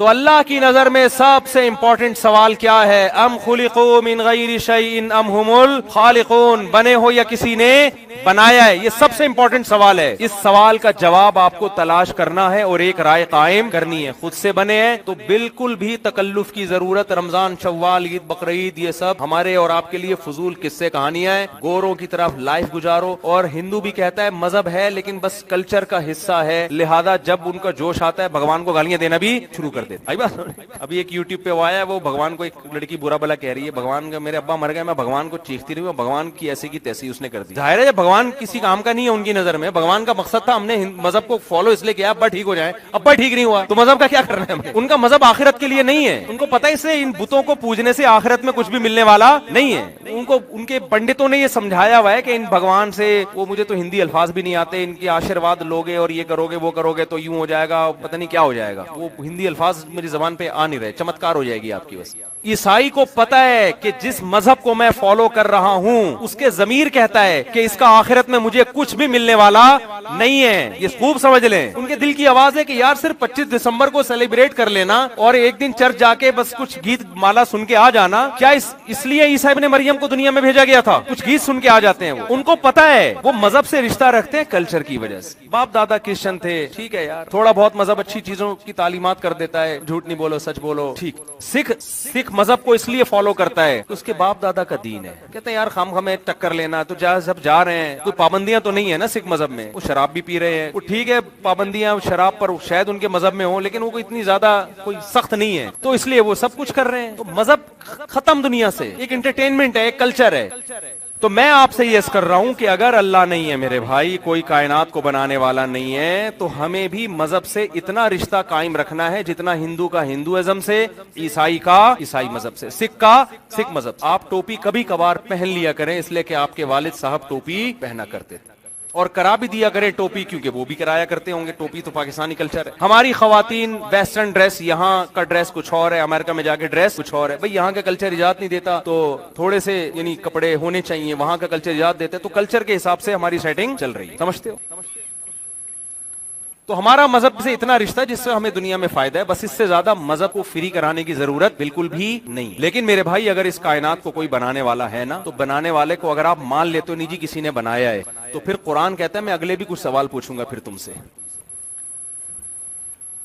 تو اللہ کی نظر میں سب سے امپورٹنٹ سوال کیا ہے؟ ام خلقوا من غیر شیء ام هم الخالقون، بنے ہو یا کسی نے بنایا ہے؟ یہ سب سے امپورٹنٹ سوال ہے. اس سوال کا جواب آپ کو تلاش کرنا ہے اور ایک رائے قائم کرنی ہے. خود سے بنے ہیں تو بالکل بھی تکلف کی ضرورت. رمضان، شوال، عید، بقرعید، یہ سب ہمارے اور آپ کے لیے فضول قصے کہانیاں ہیں. گوروں کی طرف لائف گزارو. اور ہندو بھی کہتا ہے مذہب ہے لیکن بس کلچر کا حصہ ہے، لہذا جب ان کا جوش آتا ہے بھگوان کو گالیاں دینا بھی شروع کر دیتے. ابھی ایک یوٹیوب پہ وہ آیا ہے، وہ بھگوان کو ایک لڑکی برا بلا کہہ رہی ہے، بھگوان کا میرے ابا مر گئے، میں بھگوان کو چیختی رہی ہوں، بھگوان کی ایسی کی تیسی اس نے کر دی. ظاہر ہے جب بھگوان کسی کام کا نہیں ہے ان کی نظر میں، بھگوان کا مقصد تھا ہم نے مذہب کو فالو اس لیے کیا ابا ٹھیک ہو جائے، ابا ٹھیک نہیں ہوا تو مذہب کا کیا کرنا ہے ہمیں؟ ان کا مذہب آخرت کے لیے نہیں ہے. ان کو پتہ ہے اس سے ان بتوں کو پوجنے سے آخرت میں کچھ بھی ملنے والا نہیں ہے. ان کو ان کے پنڈتوں نے یہ سمجھایا ہوا ہے کہ ان بھگوان سے، وہ مجھے تو ہندی الفاظ بھی نہیں آتے، ان کی آشیرواد لوگے اور یہ کرو گے وہ کرو گے تو یوں ہو جائے گا، پتہ نہیں کیا ہو جائے گا. وہ ہندی الفاظ میری زبان پہ آ نہیں رہے، چمتکار ہو جائے گی آپ کی. بس عیسائی کو پتا ہے کہ جس مذہب کو میں فالو کر رہا ہوں اس کے ضمیر کہتا ہے کہ اس کا آخرت میں مجھے کچھ بھی ملنے والا نہیں ہے. یہ خوب سمجھ لیں. ان کے دل کی آواز ہے کہ یار صرف 25 دسمبر کو سیلیبریٹ کر لینا اور ایک دن چرچ جا کے بس کچھ گیت مالا سن کے آ جانا. کیا اس لیے عیسیٰ ابن مریم کو دنیا میں بھیجا گیا تھا؟ کچھ گیت سن کے آ جاتے ہیں. وہ ان کو پتا ہے وہ مذہب سے رشتہ رکھتے ہیں کلچر کی وجہ سے. باپ دادا کرسچن تھے، ٹھیک ہے یار، تھوڑا بہت مذہب اچھی چیزوں کی تعلیمات کر دیتا ہے، جھوٹ نہیں بولو سچ بولو، ٹھیک. سکھ مذہب کو اس لیے فالو کرتا ہے اس کے باپ دادا کا دین ہے. کہتے ہیں یار خام ہمیں ٹکر لینا تو جب جا رہے ہیں کوئی پابندیاں تو نہیں ہے نا سکھ مذہب میں. وہ شراب بھی پی رہے ہیں، وہ ٹھیک ہے پابندیاں شراب پر شاید ان کے مذہب میں ہوں لیکن وہ کوئی اتنی زیادہ کوئی سخت نہیں ہے، تو اس لیے وہ سب کچھ کر رہے ہیں. تو مذہب ختم دنیا سے، ایک انٹرٹینمنٹ ہے، ایک کلچر ہے. تو میں آپ سے یہ کر رہا ہوں کہ اگر اللہ نہیں ہے میرے بھائی، کوئی کائنات کو بنانے والا نہیں ہے، تو ہمیں بھی مذہب سے اتنا رشتہ قائم رکھنا ہے جتنا ہندو کا ہندوازم سے، عیسائی کا عیسائی مذہب سے، سکھ کا سکھ مذہب. آپ ٹوپی کبھی کبھار پہن لیا کریں اس لیے کہ آپ کے والد صاحب ٹوپی پہنا کرتے تھے، اور کرا بھی دیا کریں ٹوپی کیونکہ وہ بھی کرایا کرتے ہوں گے. ٹوپی تو پاکستانی کلچر ہے. ہماری خواتین ویسٹرن ڈریس، یہاں کا ڈریس کچھ اور ہے، امریکہ میں جا کے ڈریس کچھ اور ہے. بھئی یہاں کا کلچر اجازت نہیں دیتا تو تھوڑے سے یعنی کپڑے ہونے چاہیے، وہاں کا کلچر اجازت دیتے تو کلچر کے حساب سے ہماری سیٹنگ چل رہی ہے. سمجھتے ہو؟ تو ہمارا مذہب سے اتنا رشتہ جس سے ہمیں دنیا میں فائدہ ہے، بس اس سے زیادہ مذہب کو فری کرانے کی ضرورت بالکل بھی نہیں. لیکن میرے بھائی اگر اس کائنات کو کوئی بنانے والا ہے نا، تو بنانے والے کو اگر آپ مان لیتے ہو نہیں جی کسی نے بنایا ہے، تو پھر قرآن کہتا ہے میں اگلے بھی کچھ سوال پوچھوں گا پھر تم سے.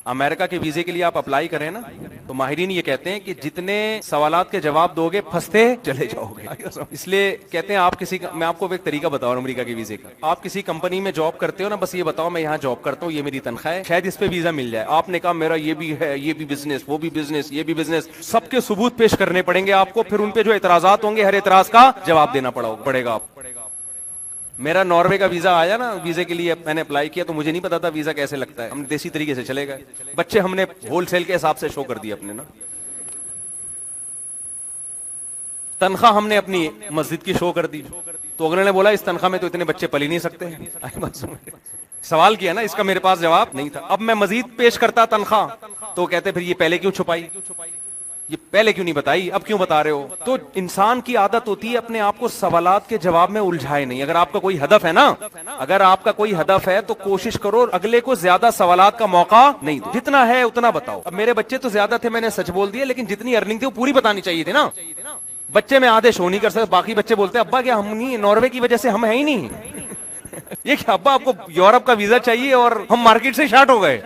امریکہ کے ویزے کے لیے آپ اپلائی کریں نا تو ماہرین یہ کہتے ہیں کہ جتنے سوالات کے جواب دو گے پھنستے چلے جاؤ گے. اس لیے کہتے ہیں آپ میں آپ کو ایک طریقہ بتاؤں امریکہ کے ویزے کا. آپ کسی کمپنی میں جاب کرتے ہو نا، بس یہ بتاؤ میں یہاں جاب کرتا ہوں، یہ میری تنخواہ ہے، شاید اس پہ ویزا مل جائے. آپ نے کہا میرا یہ بھی ہے، یہ بھی بزنس، وہ بھی بزنس، یہ بھی بزنس، سب کے ثبوت پیش کرنے پڑیں گے آپ کو. پھر ان پہ جو اعتراضات ہوں گے ہر اعتراض کا جواب دینا پڑے گا آپ. میرا ناروے کا ویزا آیا نا، ویزے کے لیے میں نے اپلائی کیا تو مجھے نہیں پتا تھا ویزا کیسے لگتا ہے. ہم دیسی طریقے سے چلے گئے، بچے ہم نے ہول سیل کے حساب سے شو کر دیا اپنے نا. تنخواہ ہم نے اپنی مسجد کی شو کر دی تو اگلے نے بولا اس تنخواہ میں تو اتنے بچے پل ہی نہیں سکتے. سوال کیا نا، اس کا میرے پاس جواب نہیں تھا. اب میں مزید پیش کرتا تنخواہ تو کہتے پھر یہ پہلے کیوں چھپائی، یہ پہلے کیوں نہیں بتائی، اب کیوں بتا رہے ہو. تو انسان کی عادت ہوتی ہے اپنے آپ کو سوالات کے جواب میں الجھائے نہیں. اگر آپ کا کوئی ہدف ہے نا، اگر آپ کا کوئی ہدف ہے تو کوشش کرو اگلے کو زیادہ سوالات کا موقع نہیں دو، جتنا ہے اتنا بتاؤ. اب میرے بچے تو زیادہ تھے، میں نے سچ بول دیا، لیکن جتنی ارننگ تھی وہ پوری بتانی چاہیے تھی نا. بچے میں آدھے شو نہیں کر سکتے، باقی بچے بولتے ہیں ابا کیا ہم نہیں، ناروے کی وجہ سے ہم ہیں ہی نہیں. یہ کہ ابا آپ کو یورپ کا ویزا چاہیے اور ہم مارکیٹ سے شارٹ ہو گئے،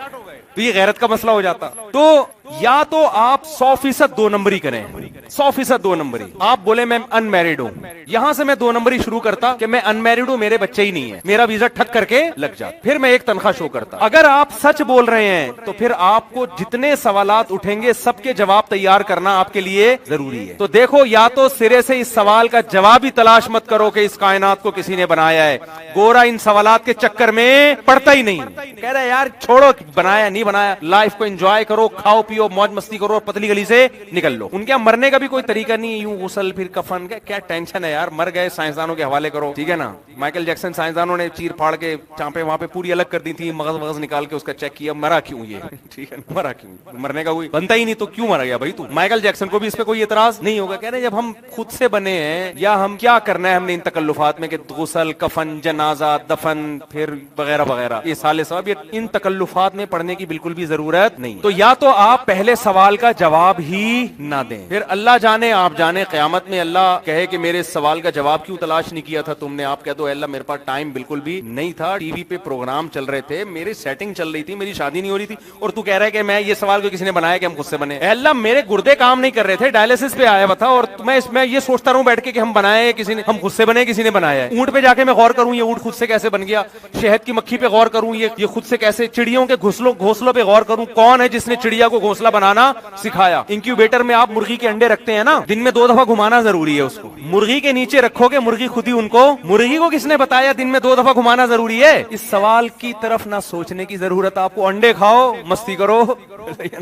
تو یہ غیرت کا مسئلہ ہو جاتا. تو یا تو آپ 100% 2 نمبری کریں، 100% 2 نمبری. آپ بولے میں ان میرڈ ہوں، یہاں سے میں 2 نمبری شروع کرتا کہ میں ان میرڈ ہوں، میرے بچے ہی نہیں ہیں، میرا ویزا ٹھک کر کے لگ جاتا، پھر میں ایک تنخواہ شو کرتا. اگر آپ سچ بول رہے ہیں تو پھر آپ کو جتنے سوالات اٹھیں گے سب کے جواب تیار کرنا آپ کے لیے ضروری ہے. تو دیکھو، یا تو سرے سے اس سوال کا جواب ہی تلاش مت کرو کہ اس کائنات کو کسی نے بنایا ہے. گورا ان سوالات کے چکر میں پڑتا ہی نہیں، کہہ رہا ہے یار چھوڑو بنایا نہیں بنایا، لائف کو انجوائے کرو، کھاؤ پیو موج مستی کرو اور پتلی گلی سے نکل لو. ان کے مرنے کا بھی کوئی طریقہ نہیں، یوں غسل پھر کفن، کیا ٹینشن ہے یار، مر گئے سائنسدانوں کے حوالے کرو، ٹھیک ہے نا. مائیکل جیکسن سائنسدانوں نے چیر پھاڑ کے چانپیں وہاں پہ پوری الگ کر دی تھی، مغز وغز نکال کے اس کا چیک کیا مرا کیوں یہ، ٹھیک ہے مرا کیوں، مرنے کا کوئی بنتا ہی نہیں تو کیوں مرا گیا بھائی تو. مائیکل جیکسن کو بھی اس پہ کوئی اعتراض نہیں ہوگا. کہہ رہے جب ہم خود سے بنے ہیں یا ہم کیا کرنا ہے ہم نے ان تکلفات میں کہ غسل کفن جنازہ دفن پھر وغیرہ وغیرہ، یہ سالے صاحب ان تکلفات میں پڑھنے کی بالکل بھی ضرورت نہیں. تو یا تو آپ پہلے سوال کا جواب ہی نہ دیں. پھر اللہ جانے آپ جانے قیامت میں اللہ کہے کہ میرے سوال کا جواب کیوں تلاش نہیں کیا تھا تم نے. آپ کہہ دو اے اللہ میرے پاس ٹائم بالکل بھی نہیں تھا, ٹی وی پہ پروگرام چل رہے تھے, میری سیٹنگ چل رہی تھی, میری شادی نہیں ہو رہی تھی, اور تو کہہ رہا ہے کہ میں یہ سوال کو کسی نے بنایا کہ ہم خود سے بنے. اے اللہ میرے گردے کام نہیں کر رہے تھے, ڈائلسس پہ آیا ہوا تھا, اور میں یہ سوچتا رہوں بیٹھ کے کہ ہم بنائے کسی نے, ہم خود سے بنے کسی نے بنایا ہے. اونٹ پہ جا کے میں غور کروں یہ اونٹ خود سے کیسے بن گیا, شہد کی مکھی پہ غور کروں یہ خود سے کیسے, چڑیوں کے گھونسلوں پہ غور کروں کون ہے جس نے چڑیا کو گھونسلہ بنانا سکھایا. انکیوبیٹر میں آپ مرغی کے انڈے رکھتے ہیں نا, دن میں 2 دفعہ گھمانا ضروری ہے اس کو. مرغی کے نیچے رکھو گے مرغی خود ہی ان کو, مرغی کو کس نے بتایا دن میں 2 دفعہ گھمانا ضروری ہے. اس سوال کی طرف نہ سوچنے کی ضرورت آپ کو. انڈے کھاؤ, مستی کرو,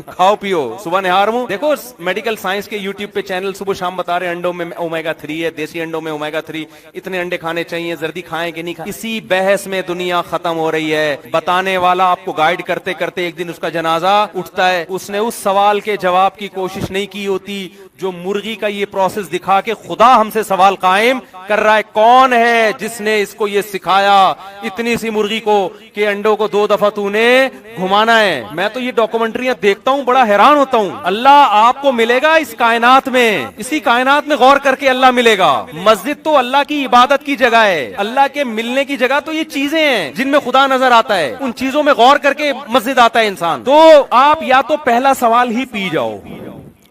کھاؤ پیو, صبح نہار منہ. دیکھو میڈیکل سائنس کے یوٹیوب پہ چینل صبح شام بتا رہے ہیں انڈوں میں اومیگا 3 ہے, دیسی انڈوں میں اومیگا 3, اتنے انڈے کھانے چاہیے, زردی کھائیں کہ نہیں کھائیں. اسی بحث میں دنیا ختم ہو رہی ہے. بتانے والا آپ کو گائیڈ کرتے کرتے ایک دن اس کا جنازہ اٹھتا ہے, اس نے اس سوال کے جواب کی کوشش نہیں کی ہوتی جو مرغی کا یہ پروسیس دکھا کے خدا ہم سے سوال قائم کر رہا ہے. کون ہے جس نے اس کو یہ سکھایا اتنی سی مرغی کو کہ انڈوں کو 2 دفعہ تو نے گھمانا ہے. میں تو یہ ڈاکومنٹریاں دیکھتا ہوں بڑا حیران ہوتا ہوں. اللہ آپ کو ملے گا اس کائنات میں, اسی کائنات میں غور کر کے اللہ ملے گا. مسجد تو اللہ کی عبادت کی جگہ ہے, اللہ کے ملنے کی جگہ تو یہ چیزیں ہیں جن میں خدا نظر آتا ہے, ان چیزوں میں غور کر کے مسجد آتا ہے انسان. تو آپ یا تو پہلا سوال ہی پی جاؤ.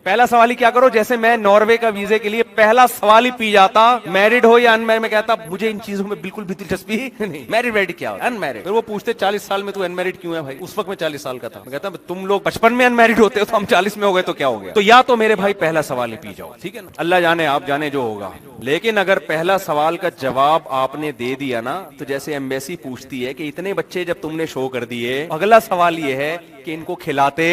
پہلا سوال ہی کیا کرو, جیسے میں ناروے کا ویزے کے لیے پہلا سوال ہی پی جاتا, میرڈ ہو یا ان میرڈ, میں کہتا مجھے ان چیزوں میں بالکل بھی دلچسپی نہیں, میرڈ کیا ان میرڈ. پھر وہ پوچھتے 40 سال میں تو ان میرڈ کیوں ہے بھائی, اس وقت میں 40 سال کا تھا. میں کہتا تم لوگ 55 میں ان میرڈ ہوتے ہو تو ہم 40 میں ہو گئے تو کیا ہو گیا. تو یا تو میرے بھائی پہلا سوال ہی پی جاؤ, ٹھیک ہے نا, اللہ جانے آپ جانے جو ہوگا. لیکن اگر پہلا سوال کا جواب آپ نے دے دیا نا, تو جیسے ایمبیسی پوچھتی ہے کہ اتنے بچے جب تم نے شو کر دیے, اگلا سوال یہ ہے کہ ان کو کھلاتے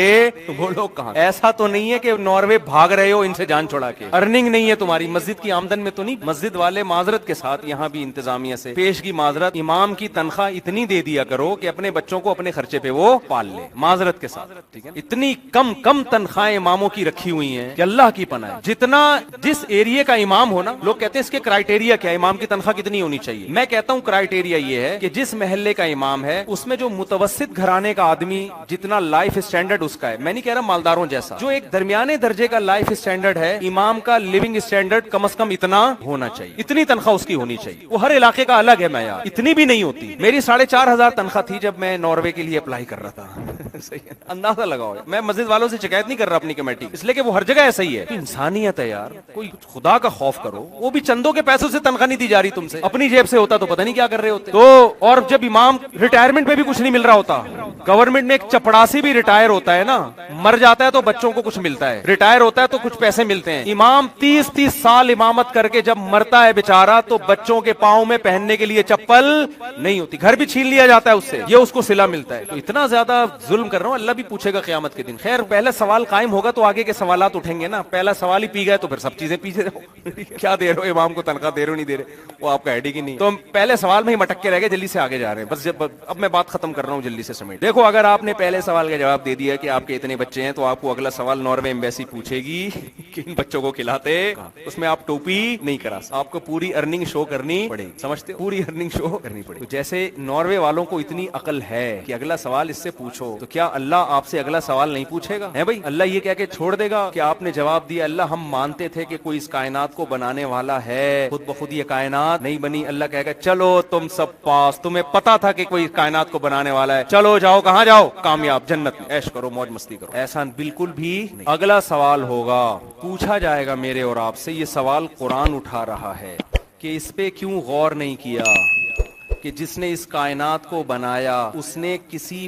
تو وہ لوگ کہاں. ایسا تو نہیں ہے کہ ناروے بھاگ رہے ہو ان سے جان چھڑا کے, ارننگ نہیں ہے تمہاری, مسجد کی آمدن میں تو نہیں. مسجد والے معذرت کے ساتھ یہاں بھی انتظامیہ سے پیشگی معذرت, امام کی تنخواہ اتنی دے دیا کرو کہ اپنے بچوں کو اپنے خرچے پہ وہ پال لے, معذرت کے ساتھ, ٹھیک ہے. اتنی کم تنخواہیں اماموں کی رکھی ہوئی ہیں کہ اللہ کی پناہ. جتنا جس ایریے کا امام ہونا, لوگ کہتے ہیں اس کے کرائٹیریا کیا ہے, امام کی تنخواہ کتنی ہونی چاہیے. میں کہتا ہوں کرائٹیریا یہ ہے کہ جس محلے کا امام ہے اس میں جو متوسط گھرانے کا آدمی جتنا لائف اسٹینڈرڈ اس کا ہے, میں نہیں کہہ رہا مالداروں جیسا, جو ایک درمیانے درجے کا لائف اسٹینڈرڈ ہے, امام کا لیونگ اسٹینڈرڈ کم از کم اتنا ہونا چاہیے, اتنی تنخواہ اس کی ہونی چاہیے. وہ ہر علاقے کا الگ ہے معیار, اتنی بھی نہیں ہوتی. میری 4,500 تنخواہ تھی جب میں ناروے کے لیے اپلائی کر رہا تھا. اندازہ لگاؤ, میں مسجد والوں سے شکایت نہیں کر رہا اپنی کمیٹی, اس لیے کہ وہ ہر جگہ ایسا ہی ہے. انسانیت ہے یار, کوئی خدا کا خوف کرو. وہ بھی چندوں کے پیسوں سے تنخواہ نہیں دی جا رہی تم سے, اپنی جیب سے ہوتا تو پتہ نہیں کیا کر رہے ہوتے. تو اور جب امام ریٹائرمنٹ پہ بھی کچھ نہیں مل رہا ہوتا, گورنمنٹ میں ایک چپڑاسی بھی ریٹائر ہوتا ہے نا, مر جاتا ہے تو بچوں کو کچھ ملتا ہے, ریٹائر ہوتا ہے تو کچھ پیسے ملتے ہیں. امام 30 سال امامت کر کے جب مرتا ہے بیچارہ, تو بچوں کے پاؤں میں پہننے کے لیے چپل نہیں ہوتی, گھر بھی چھین لیا جاتا ہے اس سے, یہ اس کو صلہ ملتا ہے. تو اتنا زیادہ ظلم کر رہا ہوں, اللہ بھی پوچھے گا قیامت کے دن. خیر پہلا سوال قائم ہوگا تو آگے کے سوالات اٹھیں گے نا. پہلا سوال ہی پی گئے تو پھر سب چیزیں پیچھے رہو. کیا دے رہے ہو امام کو تنخواہ, دے رہے ہو نہیں دے رہے, وہ آپ کا ہیڈک ہی نہیں. تو پہلے سوال میں ہی مٹک کے رہ گئے, جلدی سے آگے جا رہے ہیں. بس اب میں بات ختم کر رہا ہوں جلدی سے سمیٹ. دیکھو اگر آپ نے پہلے سوال کا جواب دے دیا کہ آپ کے اتنے بچے ہیں, تو آپ کو اگلا سوال ناروے ایمبیسی پوچھے گی کہ ان بچوں کو کھلاتے, اس میں آپ ٹوپی نہیں کرا سکتے, آپ کو پوری ارننگ شو کرنی پڑے گی, سمجھتے, پوری ارننگ شو کرنی پڑے گی. تو جیسے ناروے والوں کو اتنی عقل ہے کہ اگلا سوال اس سے پوچھو, تو کیا اللہ آپ سے اگلا سوال نہیں پوچھے گا؟ ہے بھائی, اللہ یہ کہہ کے چھوڑ دے گا کہ آپ نے جواب دیا اللہ ہم مانتے تھے کہ کوئی اس کائنات کو بنانے والا ہے, خود بخود یہ کائنات نہیں بنی. اللہ کہے گا چلو تم سب پاس, تمہیں پتا تھا کہ کوئی کائنات کو بنانے والا ہے, چلو جاؤ, کہاں جاؤ, کامیاب, جنت میں عیش کرو, موج مستی کرو. ایسا بالکل بھی نہیں. اگلا سوال ہوگا, پوچھا جائے گا میرے اور آپ سے, یہ سوال قرآن اٹھا رہا ہے کہ اس پہ کیوں غور نہیں کیا کہ جس نے اس کائنات کو بنایا اس نے کسی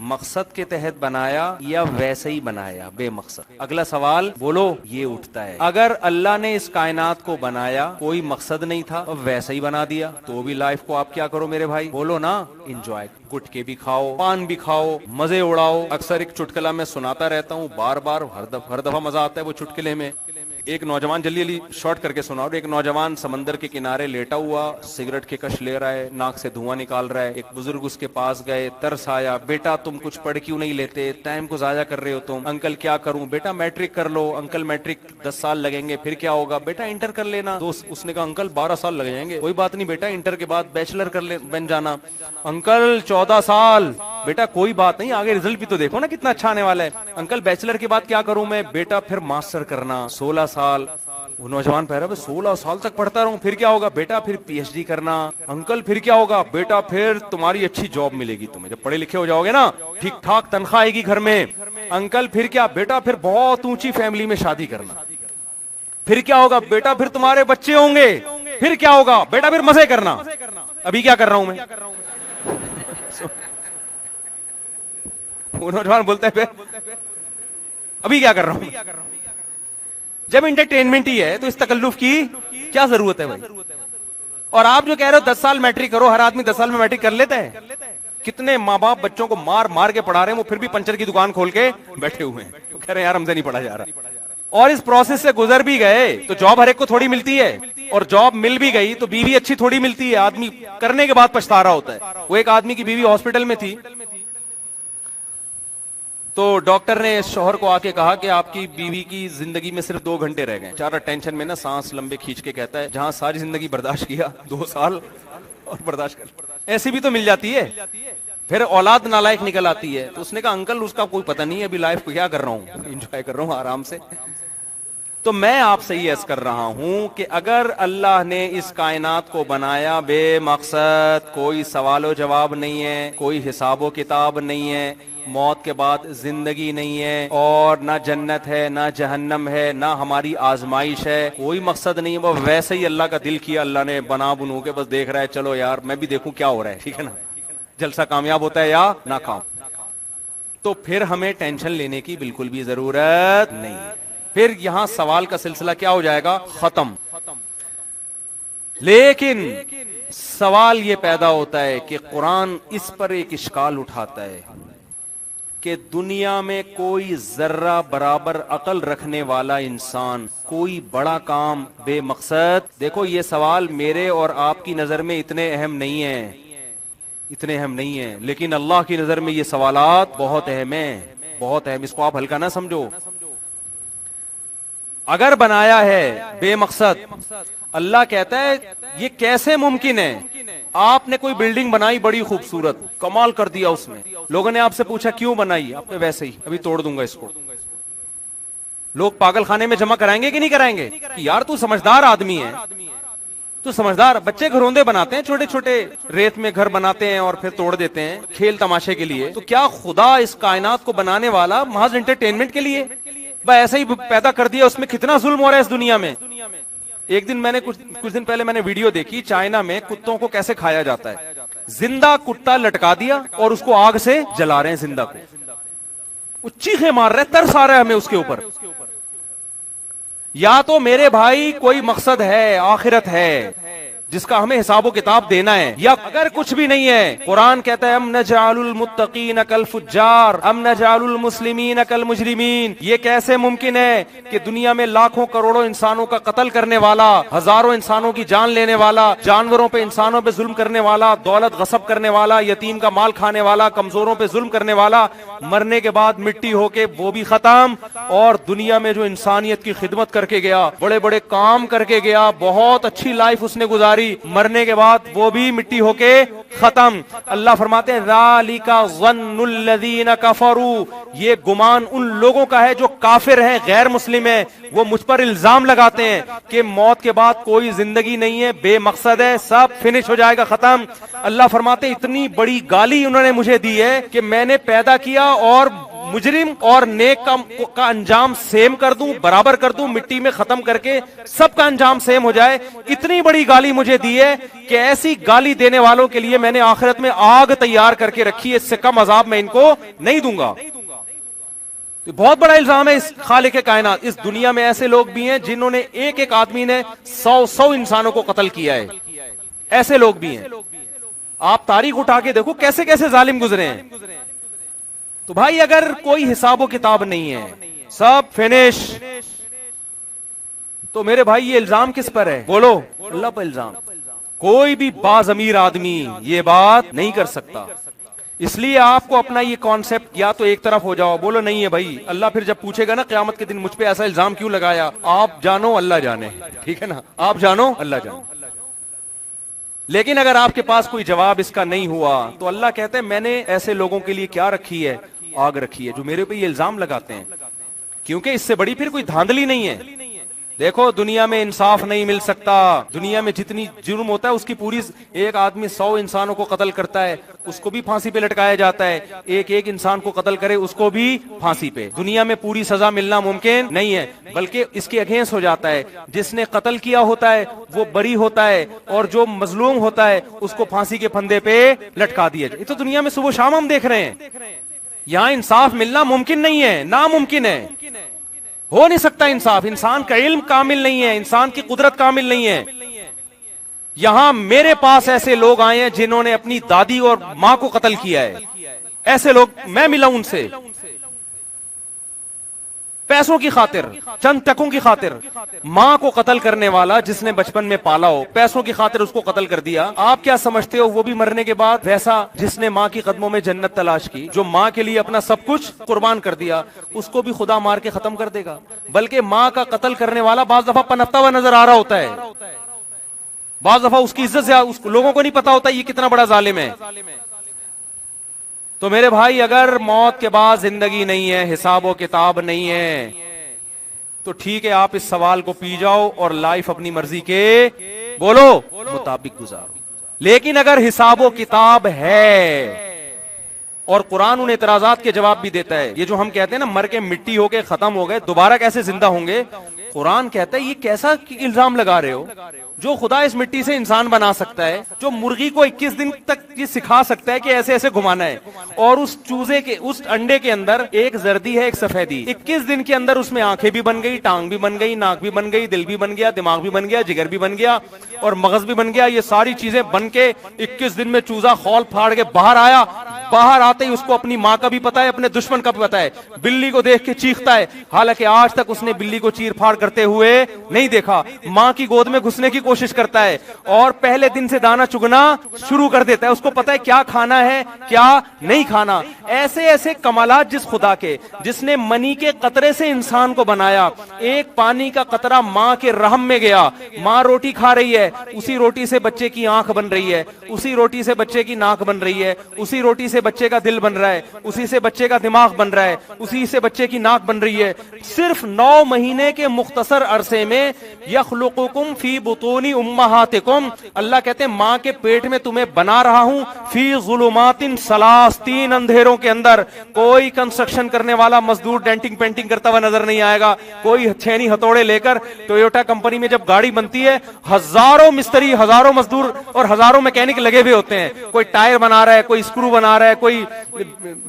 مقصد کے تحت بنایا یا ویسے ہی بنایا بے مقصد. اگلا سوال بولو یہ اٹھتا ہے, اگر اللہ نے اس کائنات کو بنایا کوئی مقصد نہیں تھا اور ویسے ہی بنا دیا, تو بھی لائف کو آپ کیا کرو میرے بھائی, بولو نا انجوائے, گٹکے بھی کھاؤ, پان بھی کھاؤ, مزے اڑاؤ. اکثر ایک چٹکلا میں سناتا رہتا ہوں بار بار, ہر دفعہ مزہ آتا ہے وہ چٹکلے میں. ایک نوجوان, جلدی شارٹ کر کے سنا, اور ایک نوجوان سمندر کے کنارے لیٹا ہوا سگریٹ کے کش لے رہا ہے, ناک سے دھواں نکال رہا ہے. ایک بزرگ اس کے پاس گئے, ترس آیا, بیٹا تم کچھ پڑھ کیوں نہیں لیتے, ٹائم کو ضائع کر رہے ہو تم. انکل کیا کروں, بیٹا میٹرک کر لو. انکل میٹرک 10 سال لگیں گے, پھر کیا ہوگا, بیٹا انٹر کر لینا. تو اس نے کہا انکل 12 سال لگ جائیں گے. کوئی بات نہیں بیٹا, انٹر کے بعد بیچلر کر لے, بن جانا. انکل 14 سال. بیٹا کوئی بات نہیں, آگے رزلٹ بھی تو دیکھو نا کتنا اچھا آنے والا ہے. انکل بیچلر کے بعد کیا کروں میں؟ بیٹا پھر ماسٹر کرنا 16 سال. وہ نوجوان پہ رہا 16 سال تک پڑھتا رہوں, پھر کیا ہوگا؟ بیٹا پھر پی ایچ ڈی کرنا. انکل پھر کیا ہوگا؟ بیٹا پھر تمہاری اچھی جاب ملے گی تمہیں, جب پڑھے لکھے ہو جاؤ گے نا, ٹھیک ٹھاک تنخواہ آئے گی گھر میں. انکل پھر کیا؟ بیٹا پھر بہت اونچی فیملی میں شادی کرنا. پھر کیا ہوگا؟ بیٹا پھر تمہارے بچے ہوں گے. پھر کیا ہوگا؟ بیٹا پھر مزے کرنا. ابھی کیا کر رہا ہوں میں؟ وہ نوجوان بولتا ہے ابھی کیا کر رہا ہوں؟ جب انٹرٹینمنٹ ہی ہے تو اس تکلف کی کیا ضرورت ہے بھائی؟ اور آپ جو کہہ رہے ہو 10 سال میٹرک کرو, ہر آدمی 10 سال میں میٹرک کر لیتا ہے. کتنے ماں باپ بچوں کو مار مار کے پڑھا رہے ہیں, وہ پھر بھی پنچر کی دکان کھول کے بیٹھے ہوئے ہیں, کہہ رہے ہیں یار ہم سے نہیں پڑھا جا رہا. اور اس پروسیس سے گزر بھی گئے تو جاب ہر ایک کو تھوڑی ملتی ہے, اور جاب مل بھی گئی تو بیوی اچھی تھوڑی ملتی ہے. آدمی کرنے کے بعد پچھتا رہا ہوتا ہے. وہ ایک آدمی کی بیوی ہاسپٹل میں تھی, تو ڈاکٹر نے شوہر کو آ کے کہا کہ آپ کی بیوی کی زندگی میں صرف 2 گھنٹے رہ گئے. چارہ ٹینشن میں نا سانس لمبے کھینچ کے کہتا ہے جہاں ساری زندگی برداشت کیا 2 سال اور برداشت کر. ایسی بھی تو مل جاتی ہے, پھر اولاد نالائق نکل آتی ہے. تو اس نے کہا انکل اس کا کوئی پتہ نہیں ہے, ابھی لائف کو کیا کر رہا ہوں, انجوائے کر رہا ہوں آرام سے. تو میں آپ سے یہ عرض کر رہا ہوں کہ اگر اللہ نے اس کائنات کو بنایا بے مقصد, کوئی سوال و جواب نہیں ہے, کوئی حساب و کتاب نہیں ہے, موت کے بعد زندگی نہیں ہے, اور نہ جنت ہے نہ جہنم ہے, نہ ہماری آزمائش ہے, کوئی مقصد نہیں ہے, وہ ویسے ہی اللہ کا دل کیا اللہ نے بنا بنو کے بس دیکھ رہا ہے چلو یار میں بھی دیکھوں کیا ہو رہا ہے, ٹھیک ہے نا, جلسہ کامیاب ہوتا ہے یا ناکام. تو پھر ہمیں ٹینشن لینے کی بالکل بھی ضرورت نہیں. پھر یہاں سوال کا سلسلہ کیا ہو جائے گا؟ ختم. لیکن سوال یہ پیدا ہوتا ہے کہ قرآن اس پر ایک اشکال اٹھاتا ہے کہ دنیا میں کوئی ذرہ برابر عقل رکھنے والا انسان کوئی بڑا کام بے مقصد. دیکھو یہ سوال میرے اور آپ کی نظر میں اتنے اہم نہیں ہیں, اتنے اہم نہیں ہیں, لیکن اللہ کی نظر میں یہ سوالات بہت اہم ہیں, بہت اہم. اس کو آپ ہلکا نہ سمجھو. اگر بنایا ہے بے مقصد, اللہ کہتا ہے یہ کیسے ممکن ہے؟ آپ نے کوئی بلڈنگ بنائی بڑی خوبصورت, کمال کر دیا اس میں, لوگوں نے آپ سے پوچھا کیوں بنائی؟ آپ نے ویسے ہی, ابھی توڑ دوں گا اس کو. لوگ پاگل خانے میں جمع کرائیں گے کہ نہیں کرائیں گے کہ یار تو سمجھدار آدمی ہے, تو سمجھدار. بچے گھروندے بناتے ہیں, چھوٹے چھوٹے ریت میں گھر بناتے ہیں اور پھر توڑ دیتے ہیں کھیل تماشے کے لیے. تو کیا خدا اس کائنات کو بنانے والا محض انٹرٹینمنٹ کے لیے ایسے ہی پیدا کر دیا؟ اس میں کتنا ظلم ہو رہا ہے اس دنیا میں. ایک دن میں نے کچھ دن پہلے میں نے ویڈیو دیکھی, چائنا میں کتوں کو کیسے کھایا جاتا ہے. زندہ کتا لٹکا دیا اور اس کو آگ سے جلا رہے ہیں زندہ کو, وہ چیخیں مار رہے, ترس آ رہا ہے ہمیں اس کے اوپر. یا تو میرے بھائی کوئی مقصد ہے, آخرت ہے جس کا ہمیں حساب و کتاب دینا ہے, یا اگر کچھ بھی نہیں ہے. قرآن کہتا ہے ام نجعل المتقین کالفجار ام نجعل المسلمین کالمجرمین. یہ کیسے ممکن ہے کہ دنیا میں لاکھوں کروڑوں انسانوں کا قتل کرنے والا, ہزاروں انسانوں کی جان لینے والا, جانوروں پہ انسانوں پہ ظلم کرنے والا, دولت غصب کرنے والا, یتیم کا مال کھانے والا, کمزوروں پہ ظلم کرنے والا, مرنے کے بعد مٹی ہو کے وہ بھی ختم, اور دنیا میں جو انسانیت کی خدمت کر کے گیا, بڑے بڑے کام کر کے گیا, بہت اچھی لائف اس نے گزاری, مرنے کے بعد وہ بھی مٹی ہو کے ختم. اللہ فرماتے ہیں ذالک ظن الذین کفروا, یہ گمان ان لوگوں کا ہے جو کافر ہیں, غیر مسلم ہیں. وہ مجھ پر الزام لگاتے ہیں کہ موت کے بعد کوئی زندگی نہیں ہے, بے مقصد ہے, سب فنش ہو جائے گا, ختم. اللہ فرماتے ہیں اتنی بڑی گالی انہوں نے مجھے دی ہے کہ میں نے پیدا کیا اور مجرم اور نیک کا انجام سیم کر دوں, برابر کر دوں, مٹی میں ختم کر کے سب کا انجام سیم ہو جائے. اتنی بڑی گالی مجھے دی ہے کہ ایسی گالی دینے والوں کے لیے میں نے آخرت میں آگ تیار کر کے رکھی ہے, اس سے کم عذاب میں ان کو نہیں دوں گا. بہت بڑا الزام ہے اس خالق کائنات. اس دنیا میں ایسے لوگ بھی ہیں جنہوں نے ایک ایک آدمی نے 100 انسانوں کو قتل کیا ہے, ایسے لوگ بھی ہیں. آپ تاریخ اٹھا کے دیکھو کیسے کیسے ظالم گزرے ہیں. تو بھائی اگر کوئی حساب و کتاب نہیں ہے, سب فنش, تو میرے بھائی یہ الزام کس پر ہے؟ بولو, اللہ پر الزام. کوئی بھی باضمیر آدمی یہ بات نہیں کر سکتا. اس لیے آپ کو اپنا یہ کانسیپٹ یا تو ایک طرف ہو جاؤ, بولو نہیں ہے بھائی. اللہ پھر جب پوچھے گا نا قیامت کے دن مجھ پہ ایسا الزام کیوں لگایا, آپ جانو اللہ جانے, ٹھیک ہے نا, آپ جانو اللہ جانے. لیکن اگر آپ کے پاس کوئی جواب اس کا نہیں ہوا تو اللہ کہتے ہیں میں نے ایسے لوگوں کے لیے کیا رکھی ہے؟ آگ رکھی ہے، جو میرے پہ یہ الزام لگاتے ہیں، کیونکہ اس سے بڑی پھر کوئی دھاندلی نہیں ہے۔ دیکھو دنیا میں انصاف نہیں مل سکتا، دنیا میں جتنی جرم ہوتا ہے اس کی پوری، ایک آدمی 100 انسانوں کو قتل کرتا ہے اس کو بھی پھانسی پہ لٹکایا جاتا ہے، ایک انسان کو قتل کرے اس کو بھی پھانسی پہ۔ دنیا میں پوری سزا ملنا ممکن نہیں ہے، بلکہ اس کے اگینسٹ ہو جاتا ہے، جس نے قتل کیا ہوتا ہے وہ بری ہوتا ہے، اور جو مظلوم ہوتا ہے اس کو پھانسی کے پھندے پہ لٹکا دیا جائے۔ یہ تو دنیا میں صبح شام ہم دیکھ رہے ہیں۔ یہاں انصاف ملنا ممکن نہیں ہے، ناممکن ہے، ہو نہیں سکتا انصاف۔ انسان کا علم کامل نہیں ہے، انسان کی قدرت کامل نہیں ہے۔ یہاں میرے پاس ایسے لوگ آئے ہیں جنہوں نے اپنی دادی اور ماں کو قتل کیا ہے، ایسے لوگ میں ملا ان سے، پیسوں کی خاطر، چند ٹکوں کی خاطر۔ ماں کو قتل کرنے والا جس نے بچپن میں پالا ہو، پیسوں کی خاطر اس کو قتل کر دیا، آپ کیا سمجھتے ہو وہ بھی مرنے کے بعد ویسا جس نے ماں کی قدموں میں جنت تلاش کی، جو ماں کے لیے اپنا سب کچھ قربان کر دیا، اس کو بھی خدا مار کے ختم کر دے گا؟ بلکہ ماں کا قتل کرنے والا بعض دفعہ پنپتا ہوا نظر آ رہا ہوتا ہے، بعض دفعہ اس کی عزت سے لوگوں کو نہیں پتا ہوتا یہ کتنا بڑا ظالم ہے۔ تو میرے بھائی اگر موت کے بعد زندگی نہیں ہے، حساب و کتاب نہیں ہے، تو ٹھیک ہے آپ اس سوال کو پی جاؤ اور لائف اپنی مرضی کے بولو مطابق گزارو۔ لیکن اگر حساب و کتاب ہے، اور قرآن ان اعتراضات کے جواب بھی دیتا ہے، یہ جو ہم کہتے ہیں نا مر کے مٹی ہو کے ختم ہو گئے دوبارہ کیسے زندہ ہوں گے، قرآن کہتا ہے یہ کیسا الزام لگا رہے ہو؟ جو خدا اس مٹی سے انسان بنا سکتا ہے، جو مرغی کو 21 دن تک یہ سکھا سکتا ہے کہ ایسے ایسے گھمانا ہے، اور اس چوزے کے اس انڈے کے اندر ایک زردی ہے ایک سفیدی، 21 دن کے اندر اس میں آنکھیں بھی بن گئی، ٹانگ بھی بن گئی، ناک بھی بن گئی، دل بھی بن گیا، دماغ بھی بن گیا، جگر بھی بن گیا، اور مغز بھی بن گیا، یہ ساری چیزیں بن کے 21 دن میں چوزا خول پھاڑ کے باہر آیا۔ باہر آتے ہی اس کو اپنی ماں کا بھی پتا ہے، اپنے دشمن کا بھی پتا ہے، بلی کو دیکھ کے چیختا ہے، حالانکہ آج تک اس نے بلی کو چیر پھاڑ کرتے ہوئے نہیں دیکھا، ماں کی گود میں گھسنے کی کوشش کرتا ہے، اور پہلے دن سے دانا چگنا شروع کر دیتا ہے، اس کو پتا ہے کیا کھانا ہے کیا نہیں کھانا۔ ایسے ایسے کمالات جس خدا کے، جس نے منی کے قطرے سے انسان کو بنایا، ایک پانی کا قطرہ ماں کے رحم میں گیا، ماں روٹی کھا رہی ہے، اسی روٹی سے بچے کی آنکھ بن رہی ہے، اسی روٹی سے بچے کی ناک بن رہی ہے، اسی روٹی سے بچے کا دل بن رہا ہے، اسی سے بچے کا دماغ بن رہا ہے، اسی سے بچے کی ناک بن رہی ہے۔ صرف 9 مہینے کے مختصر عرصے میں یخلقکم فی بطون امہاتکم، اللہ کہتے ہیں ماں کے پیٹ میں تمہیں بنا رہا ہوں، فی ظلمات ثلاث، 3 اندھیروں کے اندر۔ کوئی کنسٹرکشن کرنے والا مزدور ڈینٹنگ پینٹنگ کرتا ہوا نظر نہیں آئے گا، کوئی چھینی ہتھوڑے لے کر ٹویوٹا کمپنی میں جب گاڑی بنتی ہے ہزاروں مستری، ہزاروں مزدور اور ہزاروں میکینک لگے ہوئے ہوتے ہیں، کوئی ٹائر بنا رہا ہے، کوئی اسکرو بنا رہا ہے، کوئی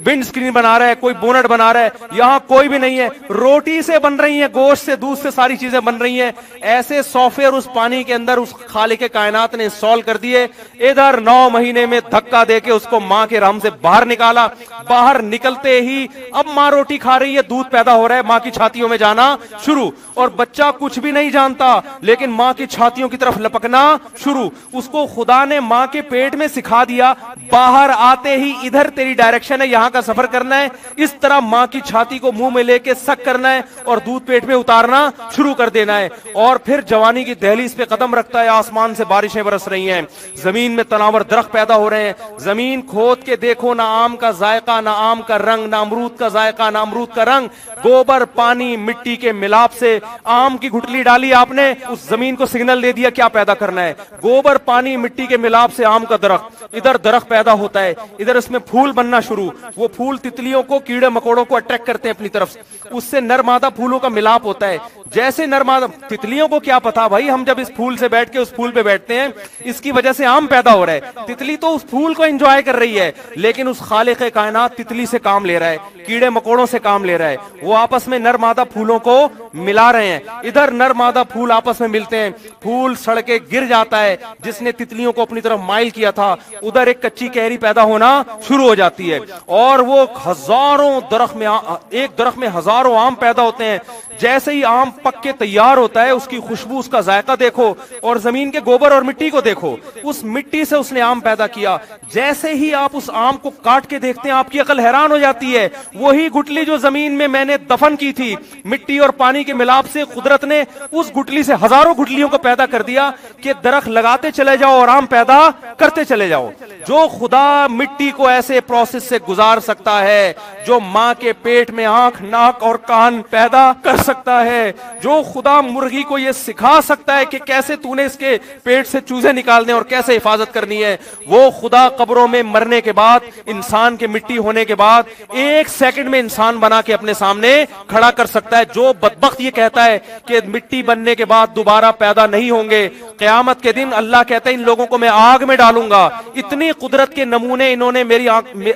ونڈ سکرین بنا رہا ہے، کوئی بونٹ بنا رہا ہے، یہاں کوئی بھی نہیں ہے، روٹی سے بن رہی ہیں، گوشت سے، دودھ سے ساری چیزیں بن رہی ہیں۔ ایسے سافٹ ویئر اس پانی کے اندر اس خالق کائنات نے انسٹال کر دیے، ادھر 9 مہینے میں دھکا دے کے اس کو ماں کے رحم سے باہر نکالا، باہر نکلتے ہی اب ماں روٹی کھا رہی ہے، دودھ پیدا ہو رہا ہے، ماں کی چھاتیوں میں جانا شروع، اور بچہ کچھ بھی نہیں جانتا لیکن ماں کی چھاتیوں کی طرف لپکنا شروع۔ اس کو خدا نے ماں کے پیٹ میں سکھا دیا، باہر آتے ہی ادھر تیری ڈائریکشن ہے، یہاں کا سفر کرنا ہے، اس طرح ماں کی چھاتی کو منہ میں لے کے سک کرنا ہے اور دودھ پیٹ میں اتارنا شروع کر دینا ہے، اور پھر جوانی کی دہلیز پہ قدم رکھتا ہے، آسمان سے بارشیں برس رہی ہیں، زمین میں تناور درخت پیدا ہو رہے ہیں، زمین کھود کے دیکھو نہ آم کا ذائقہ نہ آم کا رنگ، نہ امرود کا ذائقہ نہ امرود کا رنگ، گوبر پانی مٹی کے ملاپ سے آم کی گٹلی ڈالی آپ نے، اس زمین کو سگنل دے دیا کیا پیدا کرنا ہے، گوبر پانی مٹی کے ملاپ سے آم کا درخت، ادھر درخت پیدا ہوتا ہے، ادھر اس میں پھول بننا شروع، وہ پھول تتلیوں کو، کیڑے مکوڑوں کو اٹریکٹ کرتے ہیں اپنی طرف، اس سے نر مادہ پھولوں کا ملاپ ہوتا ہے، جیسے نر مادہ، تتلیوں کو کیا پتا بھائی، ہم جب اس پھول سے بیٹھ کے اس پھول پہ بیٹھتے ہیں اس کی وجہ سے آم پیدا ہو رہا ہے، تتلی تو اس پھول کو انجوائے کر رہی ہے، لیکن اس خالق کائنات تتلی سے کام لے رہا ہے، کیڑے مکوڑوں سے کام لے رہا ہے، وہ آپس میں نر مادہ پھولوں کو ملا رہے ہیں، ادھر نر مادہ پھول آپس میں ملتے ہیں، پھول سڑ کے گر جاتا ہے، جس نے تتلیوں کو اپنی طرف مائل کیا تھا، ادھر ایک کچی کیری پیدا ہونا شروع ہو جاتی ہے، اور وہ ہزاروں درخت میں، ایک درخت میں ہزاروں آم پیدا ہوتے ہیں، جیسے ہی آم پک کے تیار ہوتا ہے، اس کی خوشبو، اس کا ذائقہ دیکھو، اور زمین کے گوبر اور مٹی کو دیکھو، اس مٹی سے اس نے آم پیدا کیا. جیسے ہی آپ اس آم کو کاٹ کے دیکھتے ہیں آپ کی عقل حیران ہو جاتی ہے. وہی گٹلی جو زمین میں نے دفن کی تھی، مٹی اور پانی کے ملاپ سے قدرت نے اس گٹلی سے ہزاروں گٹلیوں کو پیدا کر دیا کہ درخت لگاتے چلے جاؤ اور آم پیدا کرتے چلے جاؤ. جو خدا مٹی کو ایسے پروسیس سے گزار سکتا ہے، جو ماں کے پیٹ میں آنکھ، ناک اور کان پیدا کر سکتا ہے، جو خدا مرغی کو یہ سکھا سکتا ہے کہ کیسے تو نے اس کے پیٹ سے چوزے نکالنے اور کیسے حفاظت کرنی ہے، وہ خدا قبروں میں مرنے کے بعد، انسان کے مٹی ہونے کے بعد 1 سیکنڈ میں انسان بنا کے اپنے سامنے کھڑا کر سکتا ہے. جو بدبخت یہ کہتا ہے کہ مٹی بننے کے بعد دوبارہ پیدا نہیں ہوں گے، قیامت کے دن اللہ کہتا ہے ان لوگوں کو میں آگ میں ڈالوں گا. اتنی قدرت کے نمونے انہوں نے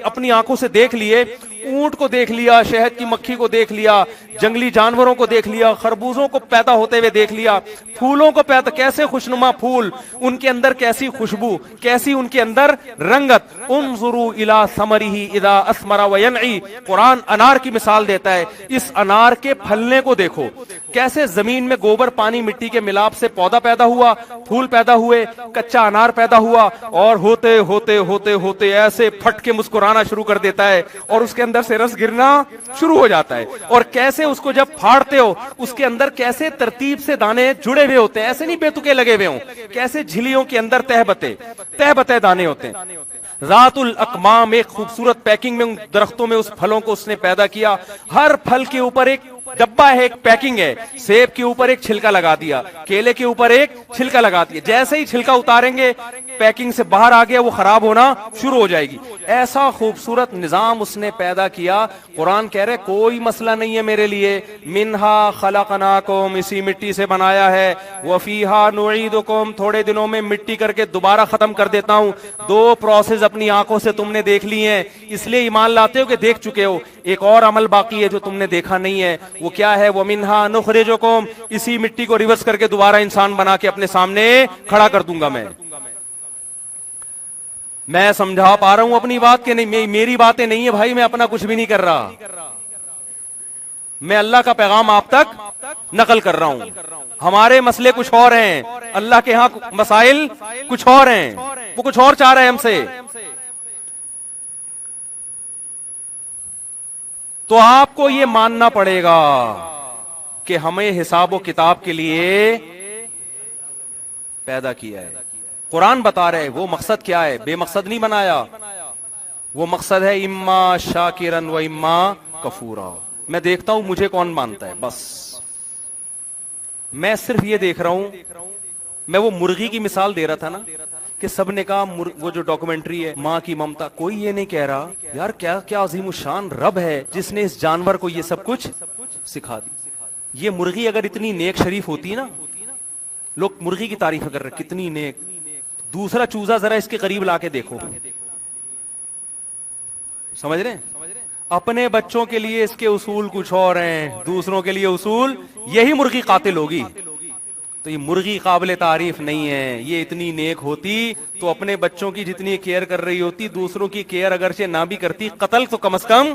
اپنی آنکھوں سے دیکھ لیے. اونٹ کو دیکھ لیا، شہد کی مکھی کو دیکھ لیا، جنگلی جانوروں کو دیکھ لیا، خربوزوں کو پیدا ہوتے ہوئے دیکھ لیا، پھولوں کو پیدا، کیسے خوشنما پھول، ان کے اندر کیسی خوشبو، کیسی ان کے اندر رنگت. انظروا الی ثمرہ اذا اثمر وینعی، قرآن انار کی مثال دیتا ہے. اس انار کے پھلنے کو دیکھو، کیسے زمین میں گوبر، پانی، مٹی کے ملاپ سے پودا پیدا ہوا، پھول پیدا ہوئے، کچا انار پیدا ہوا، اور ہوتے ہوتے ہوتے ہوتے ایسے پھٹ کے مسکرانا شروع کر دیتا ہے اور اس کے اندر سے رس گرنا شروع ہو جاتا ہے. اور کیسے اس کو جب پھاڑتے ہو اس کے اندر کیسے ترتیب سے دانے جڑے ہوئے ہوتے ہیں، ایسے نہیں بے تکے لگے ہوئے ہوں، کیسے جھلیوں کے اندر تہ بتے دانے ہوتے ہیں. ذات الاقمام، ایک خوبصورت پیکنگ میں ان درختوں میں اس پھلوں کو اس نے پیدا کیا. ہر پھل کے اوپر ایک ڈبہ ہے، ایک پیکنگ ہے. سیب کے اوپر ایک چھلکا لگا دیا، کیلے کے اوپر ایک چھلکا لگا دیا. جیسے ہی چھلکا اتاریں گے پیکنگ سے باہر آ گیا وہ خراب ہونا شروع ہو جائے گی. ایسا خوبصورت نظام اس نے پیدا کیا. قرآن کہہ رہے کوئی مسئلہ نہیں ہے میرے لیے. منہا خلقناکم، اسی مٹی سے بنایا ہے. وفیہا نعیدکم، تھوڑے دنوں میں مٹی کر کے دوبارہ ختم کر دیتا ہوں. 2 پروسیس اپنی آنکھوں سے تم نے دیکھ لی ہیں، اس لیے ایمان لاتے ہو کہ دیکھ چکے ہو. ایک اور عمل باقی ہے جو تم نے دیکھا نہیں ہے، وہ کیا ہے؟ ومنہا نخرجکم، اسی مٹی کو ریورس کر کے دوبارہ انسان بنا کے اپنے سامنے کھڑا کر دوں گا. میں سمجھا پا رہا ہوں اپنی بات کہ نہیں؟ میری باتیں نہیں ہے بھائی، میں اپنا کچھ بھی نہیں کر رہا، میں اللہ کا پیغام آپ تک نقل کر رہا ہوں. ہمارے مسئلے کچھ اور ہیں، اللہ کے ہاں مسائل کچھ اور ہیں، وہ کچھ اور چاہ رہے ہیں ہم سے. تو آپ کو یہ ماننا پڑے گا کہ ہمیں حساب و کتاب کے لیے پیدا کیا ہے. قرآن بتا رہے وہ مقصد کیا ہے، بے مقصد نہیں بنایا. وہ مقصد ہے اما شاکرن و اما کفورا. میں دیکھتا ہوں مجھے کون مانتا ہے، بس میں صرف یہ دیکھ رہا ہوں. میں وہ مرغی کی مثال دے رہا تھا نا کہ سب نے کہا وہ جو ڈاکومنٹری ہے ماں کی ممتا، کوئی یہ نہیں کہہ رہا یار کیا عظیم الشان رب ہے جس نے اس جانور کو یہ سب کچھ سکھا دی. یہ مرغی اگر اتنی نیک شریف ہوتی نا، لوگ مرغی کی تعریف کر رہے کتنی نیک، دوسرا چوزا ذرا اس کے قریب لا کے دیکھو، سمجھ رہے ہیں؟ اپنے بچوں کے لیے اس کے اصول کچھ اور ہیں، دوسروں کے لیے اصول، یہی مرغی قاتل ہوگی. تو یہ مرغی قابل تعریف نہیں ہے. یہ اتنی نیک ہوتی تو اپنے بچوں کی جتنی کیئر کر رہی ہوتی، دوسروں کی کیئر اگرچہ نہ بھی کرتی، قتل تو کم از کم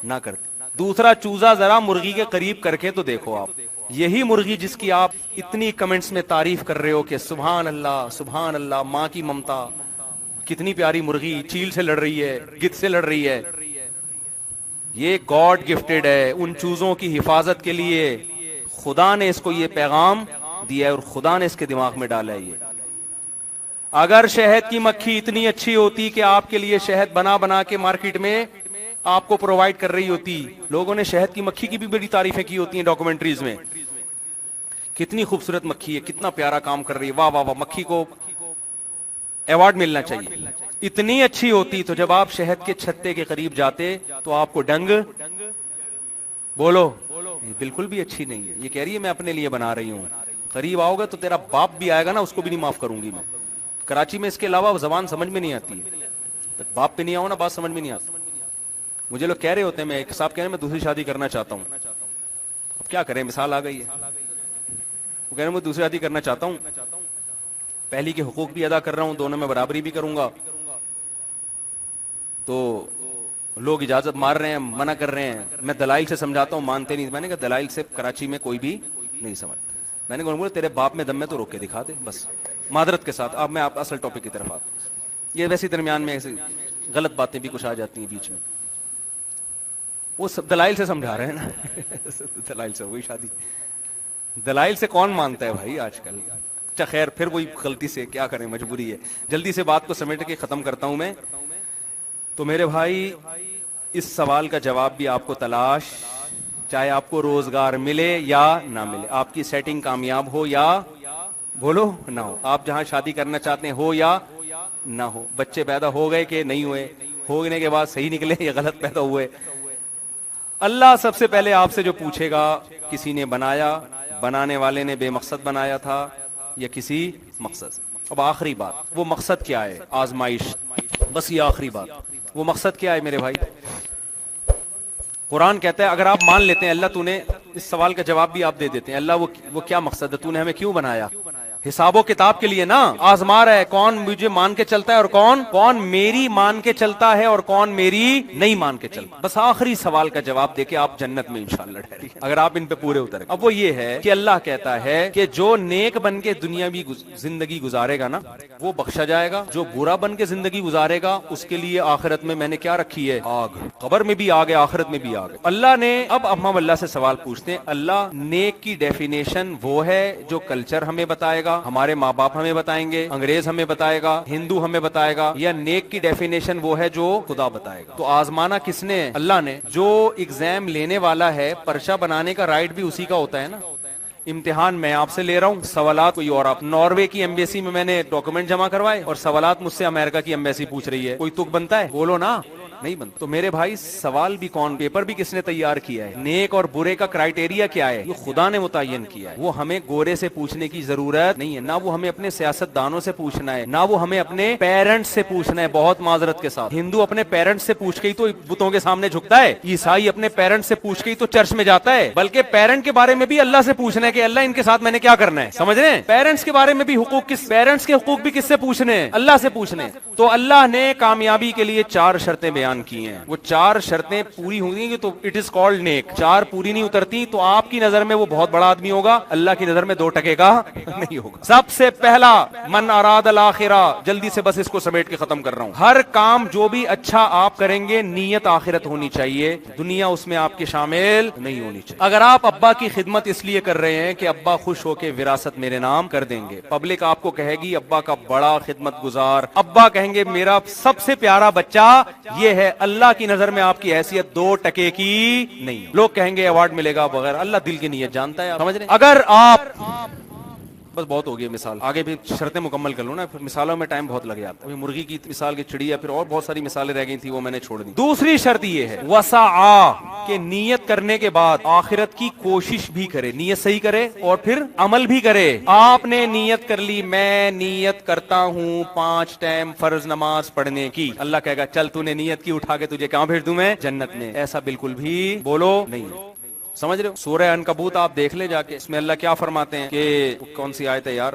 نہ کرتی. دوسرا چوزا ذرا مرغی کے قریب کر کے تو دیکھو آپ. یہی مرغی جس کی آپ اتنی کمنٹس میں تعریف کر رہے ہو کہ سبحان اللہ ماں کی ممتا، کتنی پیاری مرغی، چیل سے لڑ رہی ہے، گدھ سے لڑ رہی ہے. یہ گاڈ گفٹڈ ہے. ان چوزوں کی حفاظت کے لیے خدا نے اس کو یہ پیغام دیا ہے اور خدا نے اس کے دماغ میں ڈالا ہے. یہ اگر شہد کی مکھی اتنی اچھی ہوتی کہ آپ کے لیے شہد بنا کے مارکیٹ میں آپ کو پرووائڈ کر رہی ہوتی، لوگوں نے شہد کی مکھی کی بھی بڑی تعریفیں کی ہوتی ہیں ڈاکومنٹریز میں. کتنی خوبصورت مکھی ہے، کتنا پیارا کام کر رہی ہے، واہ واہ واہ، مکھی کو ایوارڈ ملنا چاہیے. اتنی اچھی ہوتی تو جب آپ شہد کے چھتے کے قریب جاتے تو آپ کو ڈنگ بولو بالکل بھی اچھی نہیں ہے. یہ کہہ رہی ہے میں اپنے لیے بنا رہی ہوں. قریب آؤ گے تو تیرا باپ بھی آئے گا نا، اس کو بھی نہیں معاف کروں گی میں. کراچی میں اس کے علاوہ زبان سمجھ میں نہیں آتی ہے. باپ پہ نہیں آؤ نا، بات سمجھ میں نہیں آتی. مجھے لوگ کہہ رہے ہوتے ہیں، میں ایک صاحب کہہ رہے ہیں میں دوسری شادی کرنا چاہتا ہوں. اب کیا کریں، مثال آ گئی ہے. وہ کہہ رہے ہیں میں دوسری شادی کرنا چاہتا ہوں، پہلی کے حقوق بھی ادا کر رہا ہوں، دونوں میں برابری بھی کروں گا. تو لوگ اجازت مار رہے ہیں, منع کر رہے ہیں, میں دلائل سے سمجھاتا ہوں, مانتے نہیں. میں نے کہا دلائل سے کراچی میں کوئی بھی نہیں سمجھتا. میں نے کہا تیرے باپ میں دم میں تو روک کے دکھا دے بس, معذرت کے ساتھ. اب میں آپ اصل ٹاپک کی طرف آتا. یہ ویسے درمیان میں ایسی غلط باتیں بھی کچھ آ جاتی ہیں بیچ میں. وہ سب دلائل سے سمجھا رہے ہیں نا دلائل سے وہی شادی, دلائل سے کون مانتا ہے بھائی آج کل. اچھا خیر, پھر وہی غلطی سے کیا کریں, مجبوری ہے. جلدی سے بات کو سمیٹ کے ختم کرتا ہوں میں. تو میرے بھائی اس سوال کا جواب بھی آپ کو تلاش, چاہے آپ کو روزگار ملے یا نہ ملے, آپ کی سیٹنگ کامیاب ہو یا بولو نہ ہو, آپ جہاں شادی کرنا چاہتے ہیں ہو یا نہ ہو, بچے پیدا ہو گئے کہ نہیں ہوئے, ہونے کے بعد صحیح نکلے یا غلط پیدا ہوئے, اللہ سب سے پہلے آپ سے جو پوچھے گا, کسی نے بنایا, بنانے والے نے بے مقصد بنایا تھا یا کسی مقصد. اب آخری بات, وہ مقصد کیا ہے؟ آزمائش. بس یہ آخری بات, وہ مقصد کیا ہے میرے بھائی؟ قرآن کہتا ہے اگر آپ مان لیتے ہیں اللہ تو نے اس سوال کا جواب بھی آپ دے دیتے ہیں, اللہ وہ کیا مقصد ہے, تو نے ہمیں کیوں بنایا؟ حساب و کتاب کے لیے نا, آزما رہا ہے کون مجھے مان کے چلتا ہے اور کون میری مان کے چلتا ہے اور کون میری نہیں مان کے چلتا. بس آخری سوال کا جواب دے کے آپ جنت میں انشاءاللہ ٹھہریں اگر آپ ان پہ پورے اتر. اب وہ یہ ہے کہ اللہ کہتا ہے کہ جو نیک بن کے دنیاوی زندگی گزارے گا نا وہ بخشا جائے گا, جو برا بن کے زندگی گزارے گا اس کے لیے آخرت میں نے کیا رکھی ہے؟ آگ. قبر میں بھی آگ ہے, آخرت میں بھی آگ ہے. اللہ نے اب ہم اللہ سے سوال پوچھتے ہیں, اللہ نیک کی ڈیفینیشن وہ ہے جو کلچر ہمیں بتائے گا, ہمارے ماں باپ ہمیں بتائیں گے, انگریز ہمیں بتائے گا, ہندو ہمیں بتائے گا, یا نیک کی ڈیفینیشن وہ ہے جو خدا بتائے گا؟ تو آزمانا کس نے؟ اللہ نے. جو ایگزام لینے والا ہے پرچہ بنانے کا رائٹ بھی اسی کا ہوتا ہے نا. امتحان میں آپ سے لے رہا ہوں, سوالات کوئی اور, آپ ناروے کی ایمبیسی میں نے ڈاکومنٹ جمع کروائے اور سوالات مجھ سے امریکہ کی ایمبیسی پوچھ رہی ہے, کوئی تک بنتا ہے؟ بولو نا, نہیں بنتا. تو میرے بھائی سوال بھی کون, پیپر بھی کس نے تیار کیا ہے؟ نیک اور برے کا کرائٹیریا کیا ہے؟ یہ خدا نے متعین کیا ہے. وہ ہمیں گورے سے پوچھنے کی ضرورت نہیں ہے, نہ وہ ہمیں اپنے سیاست دانوں سے پوچھنا ہے, نہ وہ ہمیں اپنے پیرنٹس سے پوچھنا ہے. بہت معذرت کے ساتھ, ہندو اپنے پیرنٹس سے پوچھ کے ہی تو بتوں کے سامنے جھکتا ہے, عیسائی اپنے پیرنٹس سے پوچھ کے ہی تو چرچ میں جاتا ہے. بلکہ پیرنٹ کے بارے میں بھی اللہ سے پوچھنا ہے کہ اللہ ان کے ساتھ میں نے کیا کرنا ہے, سمجھ رہے ہیں؟ پیرنٹس کے بارے میں بھی پیرنٹس کے حقوق بھی کس سے پوچھنے ہیں؟ اللہ سے پوچھنے. تو اللہ نے کامیابی کے لیے 4 شرطیں بیان کی ہیں. وہ 4 شرطیں پوری ہوں گی تو اٹ از کالڈ نیک. 4 پوری نہیں اترتی تو آپ کی نظر میں وہ بہت بڑا آدمی ہوگا, اللہ کی نظر میں 2 ٹکے کا نہیں ہوگا. سب سے پہلا, من اراد الاخرہ. جلدی سے بس اس کو سمیٹ کے ختم کر رہا ہوں. ہر کام جو بھی اچھا آپ کریں گے نیت آخرت ہونی چاہیے, دنیا اس میں آپ کے شامل نہیں ہونی چاہیے. اگر آپ ابا کی خدمت اس لیے کر رہے ہیں کہ ابا خوش ہو کے وراثت میرے نام کر دیں گے, پبلک آپ کو کہے گی ابا کا بڑا خدمت گزار, ابا کہیں گے میرا سب سے پیارا بچہ یہ ہے, اللہ کی نظر میں آپ کی حیثیت 2 ٹکے کی نہیں. لوگ کہیں گے ایوارڈ ملے گا وغیرہ, اللہ دل کی نیت جانتا ہے, سمجھ رہے ہیں؟ اگر آپ بس بہت ہو گئی مثال, آگے بھی شرطیں مکمل کر لوں نا, پھر مثالوں میں ٹائم بہت لگ جاتا ہے. ابھی مرغی کی مثال کی چڑیا, پھر اور بہت ساری مثالیں رہ گئی تھی وہ میں نے چھوڑ دی. دوسری شرط یہ ہے وسعا, کہ نیت کرنے کے بعد آخرت کی کوشش بھی کرے, نیت صحیح کرے اور پھر عمل بھی کرے. آپ نے نیت کر لی, میں نیت کرتا ہوں 5 ٹائم فرض نماز پڑھنے کی, اللہ کہے گا چل تو نے نیت کی, اٹھا کے تجھے کہاں بھیج دوں میں؟ جنت میں. ایسا بالکل بھی بولو نہیں. سمجھ رہے ہو؟ سورہ عنکبوت آپ دیکھ لے جا کے, اس میں اللہ کیا فرماتے ہیں کہ کون سی آیت ہے یار,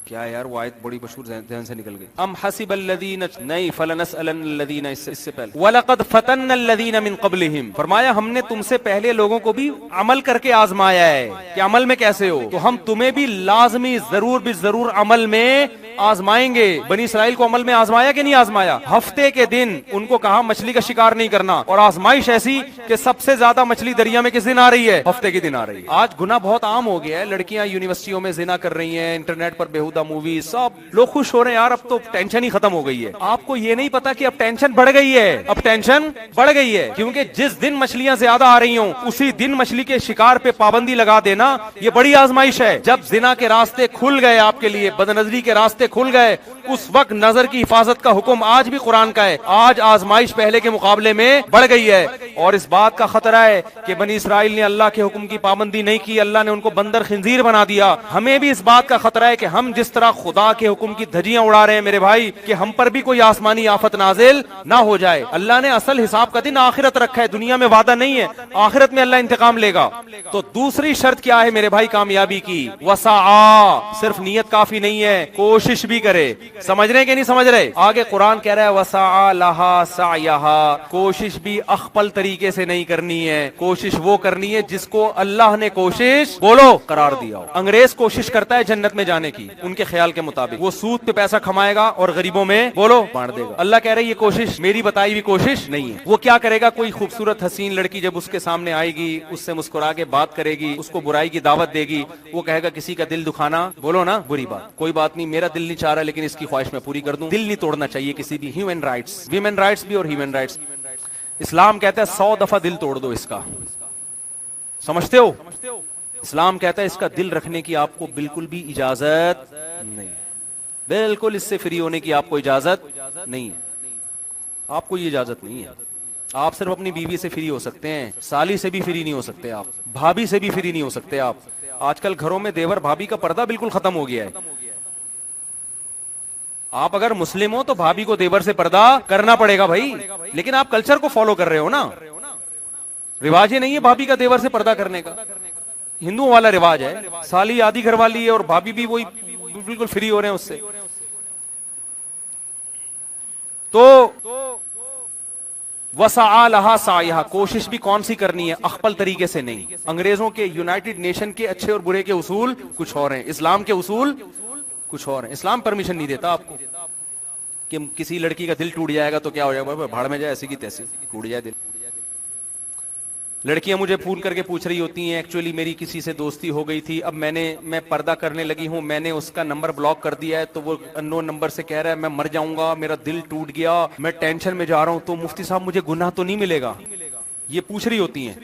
کیا ہے یار وہ آیت بڑی مشہور ذہن سے نکل گئی. ام حسب الذین, نہیں فلنسألن الذین, اس سے پہلے وَلَقَدْ فَتَنَّ الَّذِينَ مِن قَبْلِهِمْ, فرمایا ہم نے تم سے پہلے لوگوں کو بھی عمل کر کے آزمایا ہے کہ عمل میں کیسے ہو, تو ہم تمہیں بھی لازمی ضرور عمل میں آزمائیں گے. بنی اسرائیل کو عمل میں آزمایا کہ نہیں آزمایا؟ ہفتے کے دن ان کو کہا مچھلی کا شکار نہیں کرنا, اور آزمائش ایسی کہ سب سے زیادہ مچھلی دریا میں کس دن آ رہی ہے؟ ہفتے کے دن آ رہی ہے. آج گناہ بہت عام ہو گیا ہے, لڑکیاں یونیورسٹیوں میں زنا کر رہی ہیں, انٹرنیٹ پر بیہودہ موویز, سب لوگ خوش ہو رہے ہیں یار اب تو ٹینشن ہی ختم ہو گئی ہے. آپ کو یہ نہیں پتا کہ اب ٹینشن بڑھ گئی ہے, اب ٹینشن بڑھ گئی ہے, کیونکہ جس دن مچھلیاں زیادہ آ رہی ہوں اسی دن مچھلی کے شکار پہ پابندی لگا دینا, یہ بڑی آزمائش ہے. جب زنا کے راستے کھل گئے آپ کے لیے, بدنظری کے راستے کھل گئے, اس وقت نظر کی حفاظت کا حکم آج بھی قرآن کا ہے. آج آزمائش پہلے کے مقابلے میں بڑھ گئی ہے, اور اس بات کا خطرہ ہے کہ بنی اسرائیل نے اللہ کے حکم کی پابندی نہیں کی, اللہ نے ان کو بندر خنزیر بنا دیا. ہمیں بھی اس بات کا خطرہ ہے کہ ہم جس طرح خدا کے حکم کی دھجیاں اڑا رہے ہیں میرے بھائی, کہ ہم پر بھی کوئی آسمانی آفت نازل نہ ہو جائے. اللہ نے اصل حساب کا دن آخرت رکھا ہے, دنیا میں وعدہ نہیں ہے, آخرت میں اللہ انتقام لے گا. تو دوسری شرط کیا ہے میرے بھائی کامیابی کی؟ وسعا, صرف نیت کافی نہیں ہے, کوشش کوشش بھی کرے. سمجھ رہے ہیں کہ نہیں سمجھ رہے؟ آگے قرآن کہہ رہا ہے وسعى لها سعيها, کوشش بھی اخپل طریقے سے نہیں کرنی ہے, کوشش وہ کرنی ہے جس کو اللہ نے کوشش بولو قرار دیا ہو. انگریز کوشش کرتا ہے جنت میں جانے کی ان کے خیال کے مطابق, وہ سود پہ پیسہ کھمائے گا اور غریبوں میں بولو بانٹ دے گا. اللہ کہہ رہے یہ کوشش میری بتائی ہوئی کوشش نہیں ہے. وہ کیا کرے گا, کوئی خوبصورت حسین لڑکی جب اس کے سامنے آئے گی, اس سے مسکرا کے بات کرے گی, اس کو برائی کی دعوت دے گی, وہ کہے گا کسی کا دل دکھانا بولو نا بری بات, کوئی بات نہیں, میرا دل نہیں چاہ رہا لیکن اس کی خواہش میں پوری کر دوں. دل نہیں توڑنا چاہیے کسی بھی. ہیومن رائٹس, ویمن رائٹس بھی اور ہیومن رائٹس. اسلام کہتا ہے 100 دفعہ دل توڑ دو اس کا, سمجھتے ہو؟ اسلام کہتا ہے اس کا دل رکھنے کی آپ کو بالکل بھی اجازت نہیں, بالکل اس سے فری ہونے کی آپ کو اجازت نہیں ہے. آپ کو یہ اجازت نہیں ہے. آپ صرف اپنی بیوی سے فری ہو سکتے ہیں, سالی سے بھی فری نہیں ہو سکتے آپ, بھابھی سے بھی فری نہیں ہو سکتے آپ. آج کل گھروں میں دیور بھابھی کا پردہ بالکل ختم ہو گیا ہے. آپ اگر مسلم ہو تو بھابھی کو دیور سے پردہ کرنا پڑے گا بھائی, لیکن آپ کلچر کو فالو کر رہے ہو نا. رواج یہ نہیں ہے بھابھی کا دیور سے پردہ کرنے کا, ہندوؤں والا رواج ہے. سالی آدھی گھر والی ہے اور بھابھی بھی وہی بالکل فری ہو رہے ہیں اس سے. تو وسعى لها سعيها, کوشش بھی کون سی کرنی ہے, اخپل طریقے سے نہیں. انگریزوں کے یونائٹڈ نیشن کے اچھے اور برے کے اصول کچھ اور ہیں, اسلام کے اصول کچھ اور ہیں. اسلام پرمیشن نہیں دیتا آپ کو کہ کسی لڑکی کا دل ٹوٹ جائے گا تو کیا ہو جائے گا, بھاڑ میں جائے, ایسی کی تیسی ٹوٹ جائے دل. لڑکیاں مجھے فون کر کے پوچھ رہی ہوتی ہیں ایکچولی میری کسی سے دوستی ہو گئی تھی, اب میں پردہ کرنے لگی ہوں, میں نے اس کا نمبر بلاک کر دیا ہے, تو وہ اننون نمبر سے کہہ رہا ہے میں مر جاؤں گا, میرا دل ٹوٹ گیا, میں ٹینشن میں جا رہا ہوں, تو مفتی صاحب مجھے گناہ تو نہیں ملے گا؟ یہ پوچھ رہی ہوتی ہیں.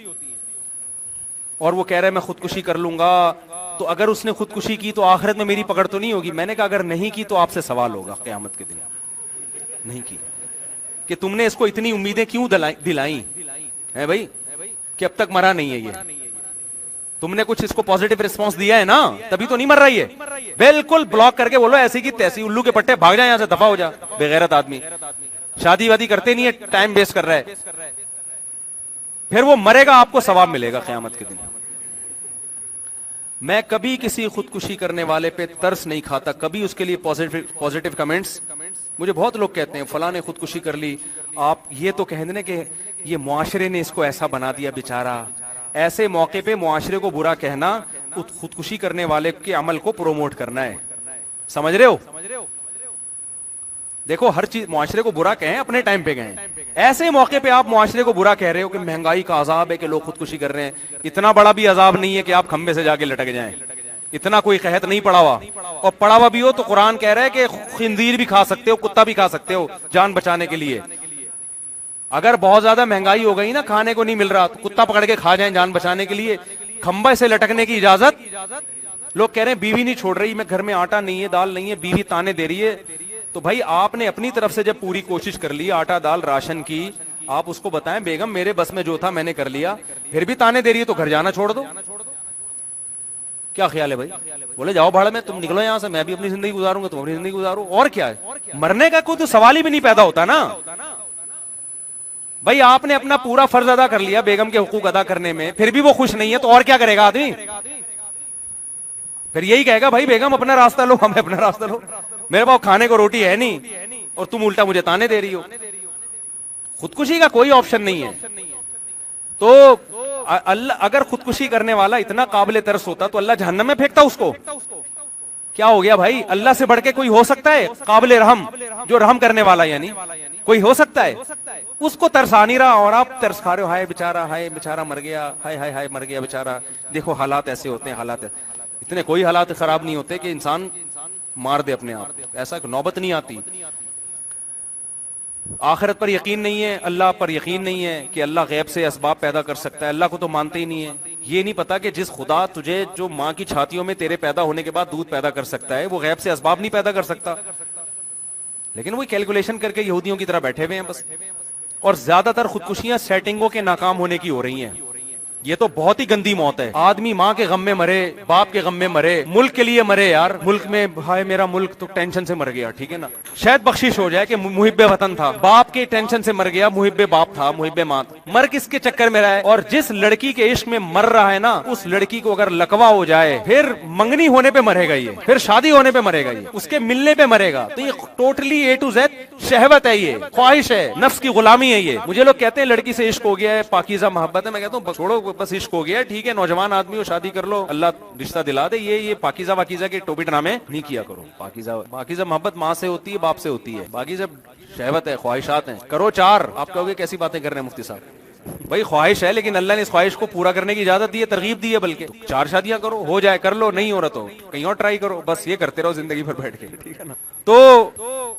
اور وہ کہہ رہا ہے میں خودکشی کر لوں گا, تو اگر اس نے خودکشی کی تو آخرت میں میری پکڑ تو نہیں ہوگی؟ میں نے کہا اگر نہیں کی تو آپ سے سوال ہوگا قیامت کے دن. نہیں کی کہ تم نے اس کو اتنی امیدیں کیوں دلائیں ہے بھائی, کہ اب تک مرا نہیں ہے یہ, تم نے کچھ اس کو پازیٹیو ریسپانس دیا ہے نا, تبھی تو نہیں مر رہی ہے. بالکل بلاک کر کے بولو ایسی کی تیسی, الو کے پٹے, بھاگ جائے یہاں سے, دفع ہو جا بے غیرت آدمی. شادی وادی کرتے نہیں ہے, ٹائم ویسٹ کر رہا ہے, پھر وہ مرے گا, آپ کو ثواب ملے گا قیامت کے دن. میں کبھی کسی خودکشی کرنے والے پہ ترس نہیں کھاتا, کبھی اس کے لیے پازیٹیو کمنٹس. مجھے بہت لوگ کہتے ہیں فلاں نے خودکشی کر لی, آپ یہ تو کہہ دیں کہ یہ معاشرے نے اس کو ایسا بنا دیا بیچارہ. ایسے موقع پہ معاشرے کو برا کہنا خودکشی کرنے والے کے عمل کو پروموٹ کرنا ہے. سمجھ رہے ہو؟ دیکھو ہر چیز معاشرے کو برا کہیں, اپنے ٹائم پہ کہیں. ایسے موقع پہ آپ معاشرے کو برا کہہ رہے ہو کہ مہنگائی کا عذاب ہے کہ لوگ خودکشی کر رہے ہیں. اتنا بڑا بھی عذاب نہیں ہے کہ آپ کھمبے سے جا کے لٹک جائیں, اتنا کوئی قحط نہیں پڑا ہوا. اور پڑا ہوا بھی ہو تو قرآن کہہ رہا ہے کہ خنزیر بھی کھا سکتے ہو, کتا بھی کھا سکتے ہو جان بچانے کے لیے. اگر بہت زیادہ مہنگائی ہو گئی نا, کھانے کو نہیں مل رہا, تو کتا پکڑ کے کھا جائیں جان بچانے کے لیے. کھمبے سے لٹکنے کی اجازت. لوگ کہہ رہے ہیں بیوی نہیں چھوڑ رہی, میں گھر میں آٹا نہیں ہے, دال نہیں ہے, بیوی تانے دے رہی ہے. تو بھائی آپ نے اپنی طرف سے جب پوری کوشش کر لی آٹا دال راشن کی, آپ اس کو بتائیں بیگم میرے بس میں جو تھا میں نے کر لیا, پھر بھی تانے دے رہی ہے تو گھر جانا چھوڑ دو. کیا خیال ہے بھائی؟ بولے جاؤ بھاڑ میں, تم نکلو یہاں سے, میں بھی اپنی زندگی گزاروں گا, تم اپنی زندگی گزارو. اور کیا ہے, مرنے کا کوئی تو سوال ہی بھی نہیں پیدا ہوتا نا بھائی. آپ نے اپنا پورا فرض ادا کر لیا بیگم کے حقوق ادا کرنے میں, پھر بھی وہ خوش نہیں ہے تو اور کیا کرے گا آدمی؟ پھر یہی کہے گا بھائی بیگم اپنا راستہ لو, ہمیں اپنا راستہ لو, میرے پاس کھانے کو روٹی ہے نہیں اور تم الٹا مجھے تانے دے رہی ہو. خودکشی کا کوئی آپشن نہیں ہے. تو اللہ اگر خودکشی کرنے والا اتنا قابل ترس ہوتا تو اللہ جہنم میں پھینکتا اس کو. کیا ہو گیا بھائی, اللہ سے بڑھ کے کوئی ہو سکتا ہے قابل رحم, جو رحم کرنے والا یعنی کوئی ہو سکتا ہے؟ اس کو ترسا نہیں رہا اور آپ ترس کھا رہے ہو, ہائے بیچارہ, ہائے بیچارہ مر گیا, ہائے ہائے ہائے مر گیا بیچارہ. دیکھو حالات ایسے ہوتے ہیں, حالات اتنے کوئی حالات خراب نہیں ہوتے کہ انسان مار دے اپنے آپ, ایسا نوبت نہیں آتی. آخرت پر یقین نہیں ہے, اللہ پر یقین نہیں ہے کہ اللہ غیب سے اسباب پیدا کر سکتا ہے, اللہ کو تو مانتے ہی نہیں ہے. یہ نہیں پتا کہ جس خدا تجھے جو ماں کی چھاتیوں میں تیرے پیدا ہونے کے بعد دودھ پیدا کر سکتا ہے, وہ غیب سے اسباب نہیں پیدا کر سکتا. لیکن وہ کیلکولیشن کر کے یہودیوں کی طرح بیٹھے ہوئے ہیں بس. اور زیادہ تر خودکشیاں سیٹنگوں کے ناکام ہونے کی ہو رہی ہیں. یہ تو بہت ہی گندی موت ہے. آدمی ماں کے غم میں مرے, باپ کے غم میں مرے, ملک کے لیے مرے یار, ملک میں بھائی میرا ملک تو ٹینشن سے مر گیا, ٹھیک ہے نا, شاید بخشش ہو جائے کہ محب وطن تھا, باپ کے ٹینشن سے مر گیا, محب باپ تھا, محب ماں تھا, مر کس کے چکر میں رہا ہے. اور جس لڑکی کے عشق میں مر رہا ہے نا, اس لڑکی کو اگر لکوا ہو جائے, پھر منگنی ہونے پہ مرے گا, یہ پھر شادی ہونے پہ مرے گا, یہ اس کے ملنے پہ مرے گا. تو یہ ٹوٹلی اے ٹو زیڈ شہوت ہے, یہ خواہش ہے, نفس کی غلامی ہے یہ. مجھے لوگ کہتے ہیں لڑکی سے عشق ہو گیا ہے, پاکیزہ محبت ہے, میں کہتا ہوں چھوڑو, بس عشق ہو گیا ہے, ٹھیک ہے, نوجوان آدمی ہو, شادی کر لو, اللہ رشتہ دلا دے. یہ پاکیزہ واکیزہ کے ٹوپی ڈرامے نہیں کیا کرو. پاکیزہ محبت ماں سے ہوتی ہے, باپ سے ہوتی ہے. باقی جب شہوت ہے, خواہشات ہیں, کرو 4. آپ کہو گے کیسی باتیں کر رہے ہیں مفتی صاحب, بھائی خواہش ہے, لیکن اللہ نے اس خواہش کو پورا کرنے کی اجازت دی ہے, ترغیب دی ہے, بلکہ 4 شادیاں کرو, ہو جائے کر لو, نہیں ہو رہا تو کہیں اور ٹرائی کرو, بس یہ کرتے رہو زندگی بھر بیٹھ کے, ٹھیک ہے نا. تو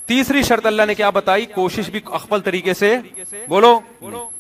تیسری شرط اللہ نے کیا بتائی, کوشش بھی اخفل طریقے سے, بولو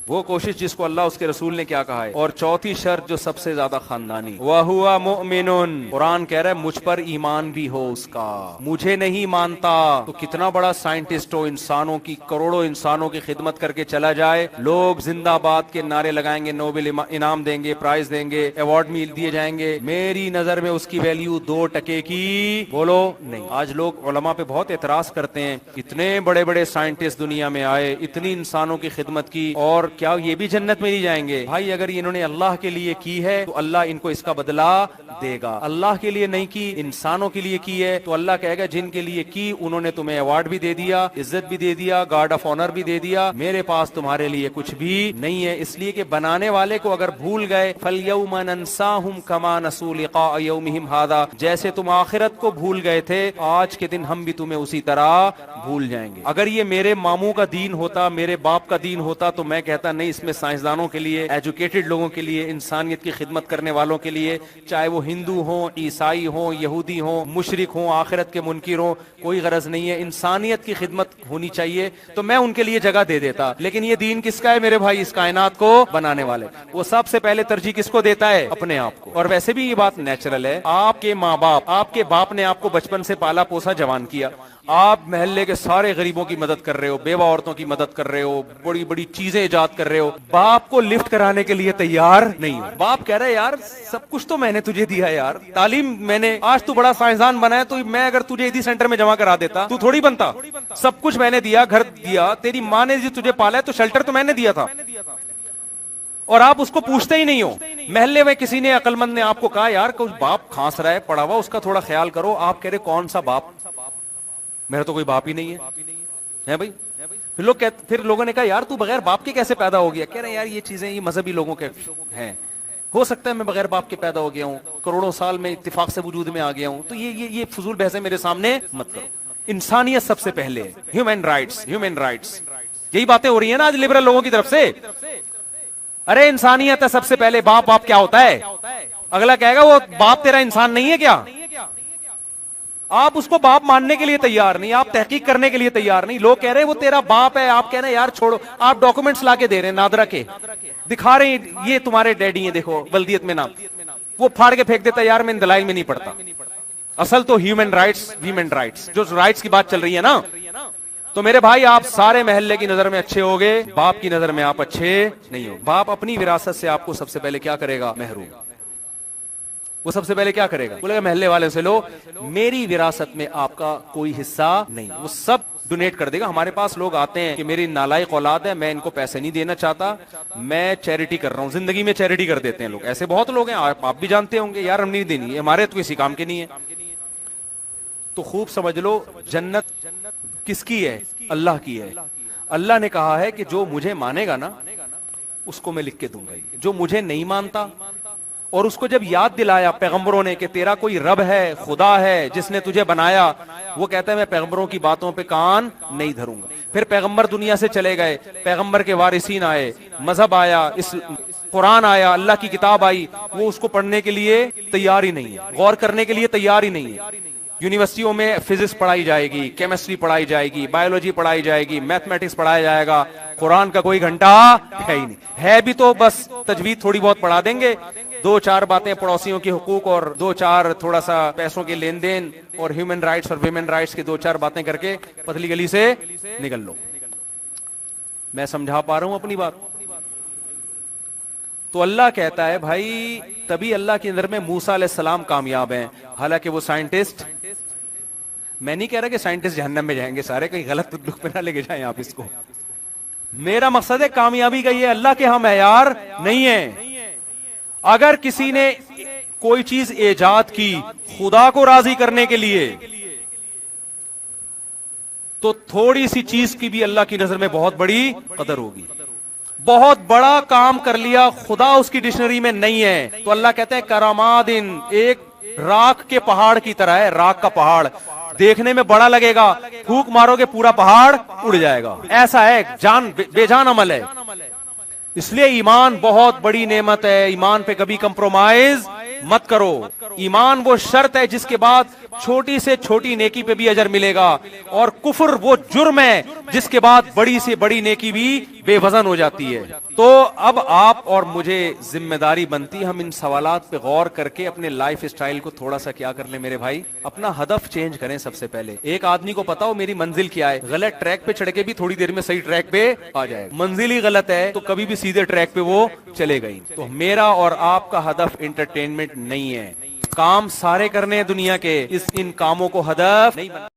وہ کوشش جس کو اللہ اس کے رسول نے کیا کہا ہے. اور چوتھی شرط جو سب سے زیادہ خاندانی, وَهُوَ مُؤْمِنٌ, قرآن کہہ رہا ہے مجھ پر ایمان بھی ہو اس کا. مجھے نہیں مانتا تو کتنا بڑا سائنٹسٹ ہو, انسانوں کی کروڑوں انسانوں کی خدمت کر کے چلا جائے, لوگ زندہ باد کے نعرے لگائیں گے, نوبل انعام دیں گے, پرائز دیں گے, ایوارڈ مل دیے جائیں گے, میری نظر میں اس کی ویلیو 2% کی, بولو نہیں. آج لوگ علماء پہ بہت اعتراض کرتے ہیں, اتنے بڑے بڑے سائنٹسٹ دنیا میں آئے, اتنی انسانوں کی خدمت کی, اور کیا یہ بھی جنت میں نہیں جائیں گے؟ بھائی اگر انہوں نے اللہ کے لیے کی ہے تو اللہ ان کو اس کا بدلہ دے گا. اللہ کے لیے نہیں کی, انسانوں کے لیے کی ہے, تو اللہ کہے گا جن کے لیے کی انہوں نے تمہیں ایوارڈ بھی دے دیا, عزت بھی دے دیا, گارڈ آف آنر بھی دے دیا, میرے پاس تمہارے لیے کچھ بھی نہیں ہے. اس لیے کہ بنانے والے کو اگر بھول گئے, فَالْيَوْمَ نَنْسَاهُمْ كَمَا نَسُوا لِقَاءَ يَوْمِهِمْ هَذَا, جیسے تم آخرت کو بھول گئے تھے, آج کے دن ہم بھی تمہیں اسی طرح بھول جائیں گے. اگر یہ میرے ماموں کا دین ہوتا, میرے باپ کا دین ہوتا, تو میں کہتا نہیں, اس میں سائنسدانوں کے لیے, ایجوکیٹڈ لوگوں کے لیے, انسانیت کی خدمت کرنے والوں کے لیے, چاہے وہ ہندو ہوں, عیسائی ہوں, یہودی ہوں, مشرک ہوں, آخرت کے منکر ہوں, کوئی غرض نہیں ہے, انسانیت کی خدمت ہونی چاہیے, تو میں ان کے لیے جگہ دے دیتا. لیکن یہ دین کس کا ہے میرے بھائی؟ اس کائنات کو بنانے والے. وہ سب سے پہلے ترجیح کس کو دیتا ہے؟ اپنے آپ کو. اور ویسے بھی یہ بات نیچرل ہے, آپ کے ماں باپ, آپ کے باپ نے آپ کو بچپن سے پالا پوسا, جوان کیا, آپ محلے کے سارے غریبوں کی مدد کر رہے ہو, بیوہ عورتوں کی مدد کر رہے ہو, بڑی بڑی چیزیں ایجاد کر رہے ہو, باپ کو لفٹ کرانے کے لیے تیار نہیں ہو. باپ کہہ رہا ہے یار سب کچھ تو میں نے تجھے دیا ہے یار, تعلیم میں نے, آج تو بڑا سائنسدان بنا ہے, تو میں اگر تجھے ایدھی سینٹر میں جمع کرا دیتا تو تھوڑی بنتا. سب کچھ میں نے دیا, گھر دیا, تیری ماں نے جو تجھے پالا ہے تو شیلٹر تو میں نے دیا تھا, اور آپ اس کو پوچھتے ہی نہیں ہو. محلے میں کسی نے, عقل مند نے آپ کو کہا یار کچھ باپ کھانس رہا ہے پڑا ہوا, اس کا تھوڑا خیال کرو, آپ کہہ رہے کون سا باپ, میرا تو کوئی باپ ہی نہیں ہے بھائی. پھر لوگوں نے کہا یار تو بغیر باپ کے کیسے پیدا ہو گیا؟ کہہ رہے ہیں یار یہ چیزیں یہ مذہبی لوگوں کے ہیں, ہو سکتا ہے میں بغیر باپ کے پیدا ہو گیا ہوں, کروڑوں سال میں اتفاق سے وجود میں آ گیا ہوں, تو یہ فضول بحثیں میرے سامنے مت کرو. انسانیت سب سے پہلے, ہیومن رائٹس, یہی باتیں ہو رہی ہیں نا آج لبرل لوگوں کی طرف سے. ارے انسانیت ہے سب سے پہلے, باپ کیا ہوتا ہے؟ اگلا کہے گا وہ باپ تیرا انسان نہیں ہے کیا؟ آپ اس کو باپ ماننے کے لیے تیار نہیں, آپ تحقیق کرنے کے لیے تیار نہیں. لوگ کہہ رہے ہیں وہ تیرا باپ ہے, آپ کہہ رہے ہیں یار چھوڑو, آپ ڈاکومنٹس لا کے دے رہے ہیں نادرا کے, دکھا رہے ہیں یہ تمہارے ڈیڈی ہیں, دیکھو بلدیت میں نام, وہ پھاڑ کے پھینک دیتا ہے یار میں ان دلائل میں نہیں پڑتا. اصل تو ہیومن رائٹس, جو رائٹس کی بات چل رہی ہے نا, تو میرے بھائی آپ سارے محلے کی نظر میں اچھے ہوگے, باپ کی نظر میں آپ اچھے نہیں ہو. باپ اپنی وراثت سے آپ کو سب سے پہلے کیا کرے گا؟ محروم. وہ سب سے پہلے کیا کرے گا؟ بولے گا محلے والے سے لو, میری وراثت میں آپ کا کوئی حصہ نہیں, وہ سب ڈونیٹ کر دے گا. ہمارے پاس لوگ آتے ہیں کہ میری نالائق اولاد ہے, میں ان کو پیسے نہیں دینا چاہتا, میں چیریٹی کر رہا ہوں. زندگی میں چیریٹی کر دیتے ہیں لوگ, ایسے بہت لوگ ہیں, آپ بھی جانتے ہوں گے, یار ہم نہیں دینی, ہمارے تو کسی کام کے نہیں ہے. تو خوب سمجھ لو, جنت کس کی ہے؟ اللہ کی ہے. اللہ نے کہا ہے کہ جو مجھے مانے گا نا اس کو میں لکھ کے دوں گا. جو مجھے نہیں مانتا, اور اس کو جب یاد دلایا پیغمبروں نے کہ تیرا کوئی رب ہے, خدا ہے جس نے تجھے بنایا, وہ کہتا ہے میں پیغمبروں کی باتوں پہ کان نہیں دھروں گا. پھر پیغمبر دنیا سے چلے گئے, پیغمبر کے وارثین آئے, مذہب آیا, قرآن آیا, اللہ کی کتاب آئی, وہ اس کو پڑھنے کے لیے تیار ہی نہیں ہے, غور کرنے کے لیے تیار ہی نہیں ہے. یونیورسٹیوں میں فزکس پڑھائی جائے گی, کیمسٹری پڑھائی جائے گی, بایولوجی پڑھائی جائے گی, میتھمیٹکس پڑھایا جائے گا, قرآن کا کوئی گھنٹہ ہے ہی نہیں. ہے بھی تو بس تجوید تھوڑی بہت پڑھا دیں گے, 2-4 باتیں پڑوسیوں کے حقوق اور 2-4 تھوڑا سا پیسوں کے لین دین اور ہیومن رائٹس اور ویمن رائٹس کی 2-4 باتیں کر کے پتلی گلی سے نکل لو. میں سمجھا پا رہا ہوں اپنی بات؟ تو اللہ کہتا ہے بھائی تبھی اللہ کی نظر میں موسیٰ علیہ السلام کامیاب ہیں، حالانکہ وہ سائنٹسٹ، میں نہیں کہہ رہا کہ سائنٹسٹ جہنم میں جائیں گے سارے، کہیں غلط دکھ پہ نہ لے کے جائیں آپ اس کو، میرا مقصد ہے کامیابی کا یہ اللہ کے ہاں معیار نہیں ہے۔ اگر کسی نے کوئی چیز ایجاد کی خدا کو راضی کرنے کے لیے تو تھوڑی سی چیز کی بھی اللہ کی نظر میں بہت بڑی قدر ہوگی۔ بہت بڑا کام کر لیا، خدا اس کی ڈکشنری میں نہیں ہے تو اللہ کہتا ہے کرامادن، ایک راکھ کے پہاڑ کی طرح ہے، راکھ کا پہاڑ دیکھنے میں بڑا لگے گا، پھونک مارو گے پورا پہاڑ اڑ جائے گا، ایسا ہے جان بے جان عمل ہے۔ اس لیے ایمان بہت بڑی نعمت ہے، ایمان پہ کبھی کمپرومائز مت کرو۔ ایمان وہ شرط ہے جس کے بعد چھوٹی سے چھوٹی نیکی پہ بھی اجر ملے گا، اور کفر وہ جرم ہے جس کے بعد بڑی سے بڑی نیکی بھی بے وزن ہو جاتی ہے۔ تو اب آپ اور مجھے ذمہ داری بنتی، ہم ان سوالات پہ غور کر کے اپنے لائف اسٹائل کو تھوڑا سا کیا کر لیں میرے بھائی، اپنا ہدف چینج کریں۔ سب سے پہلے ایک آدمی کو پتا ہو میری منزل کیا ہے، غلط ٹریک پہ چڑھ کے بھی تھوڑی دیر میں صحیح ٹریک پہ آ جائے، منزل ہی غلط ہے تو کبھی بھی سیدھے ٹریک پہ وہ چلے گئی۔ تو میرا اور آپ کا ہدف انٹرٹینمنٹ نہیں ہے، کام سارے کرنے ہیں دنیا کے، ان کاموں کو ہدف نہیں بنا۔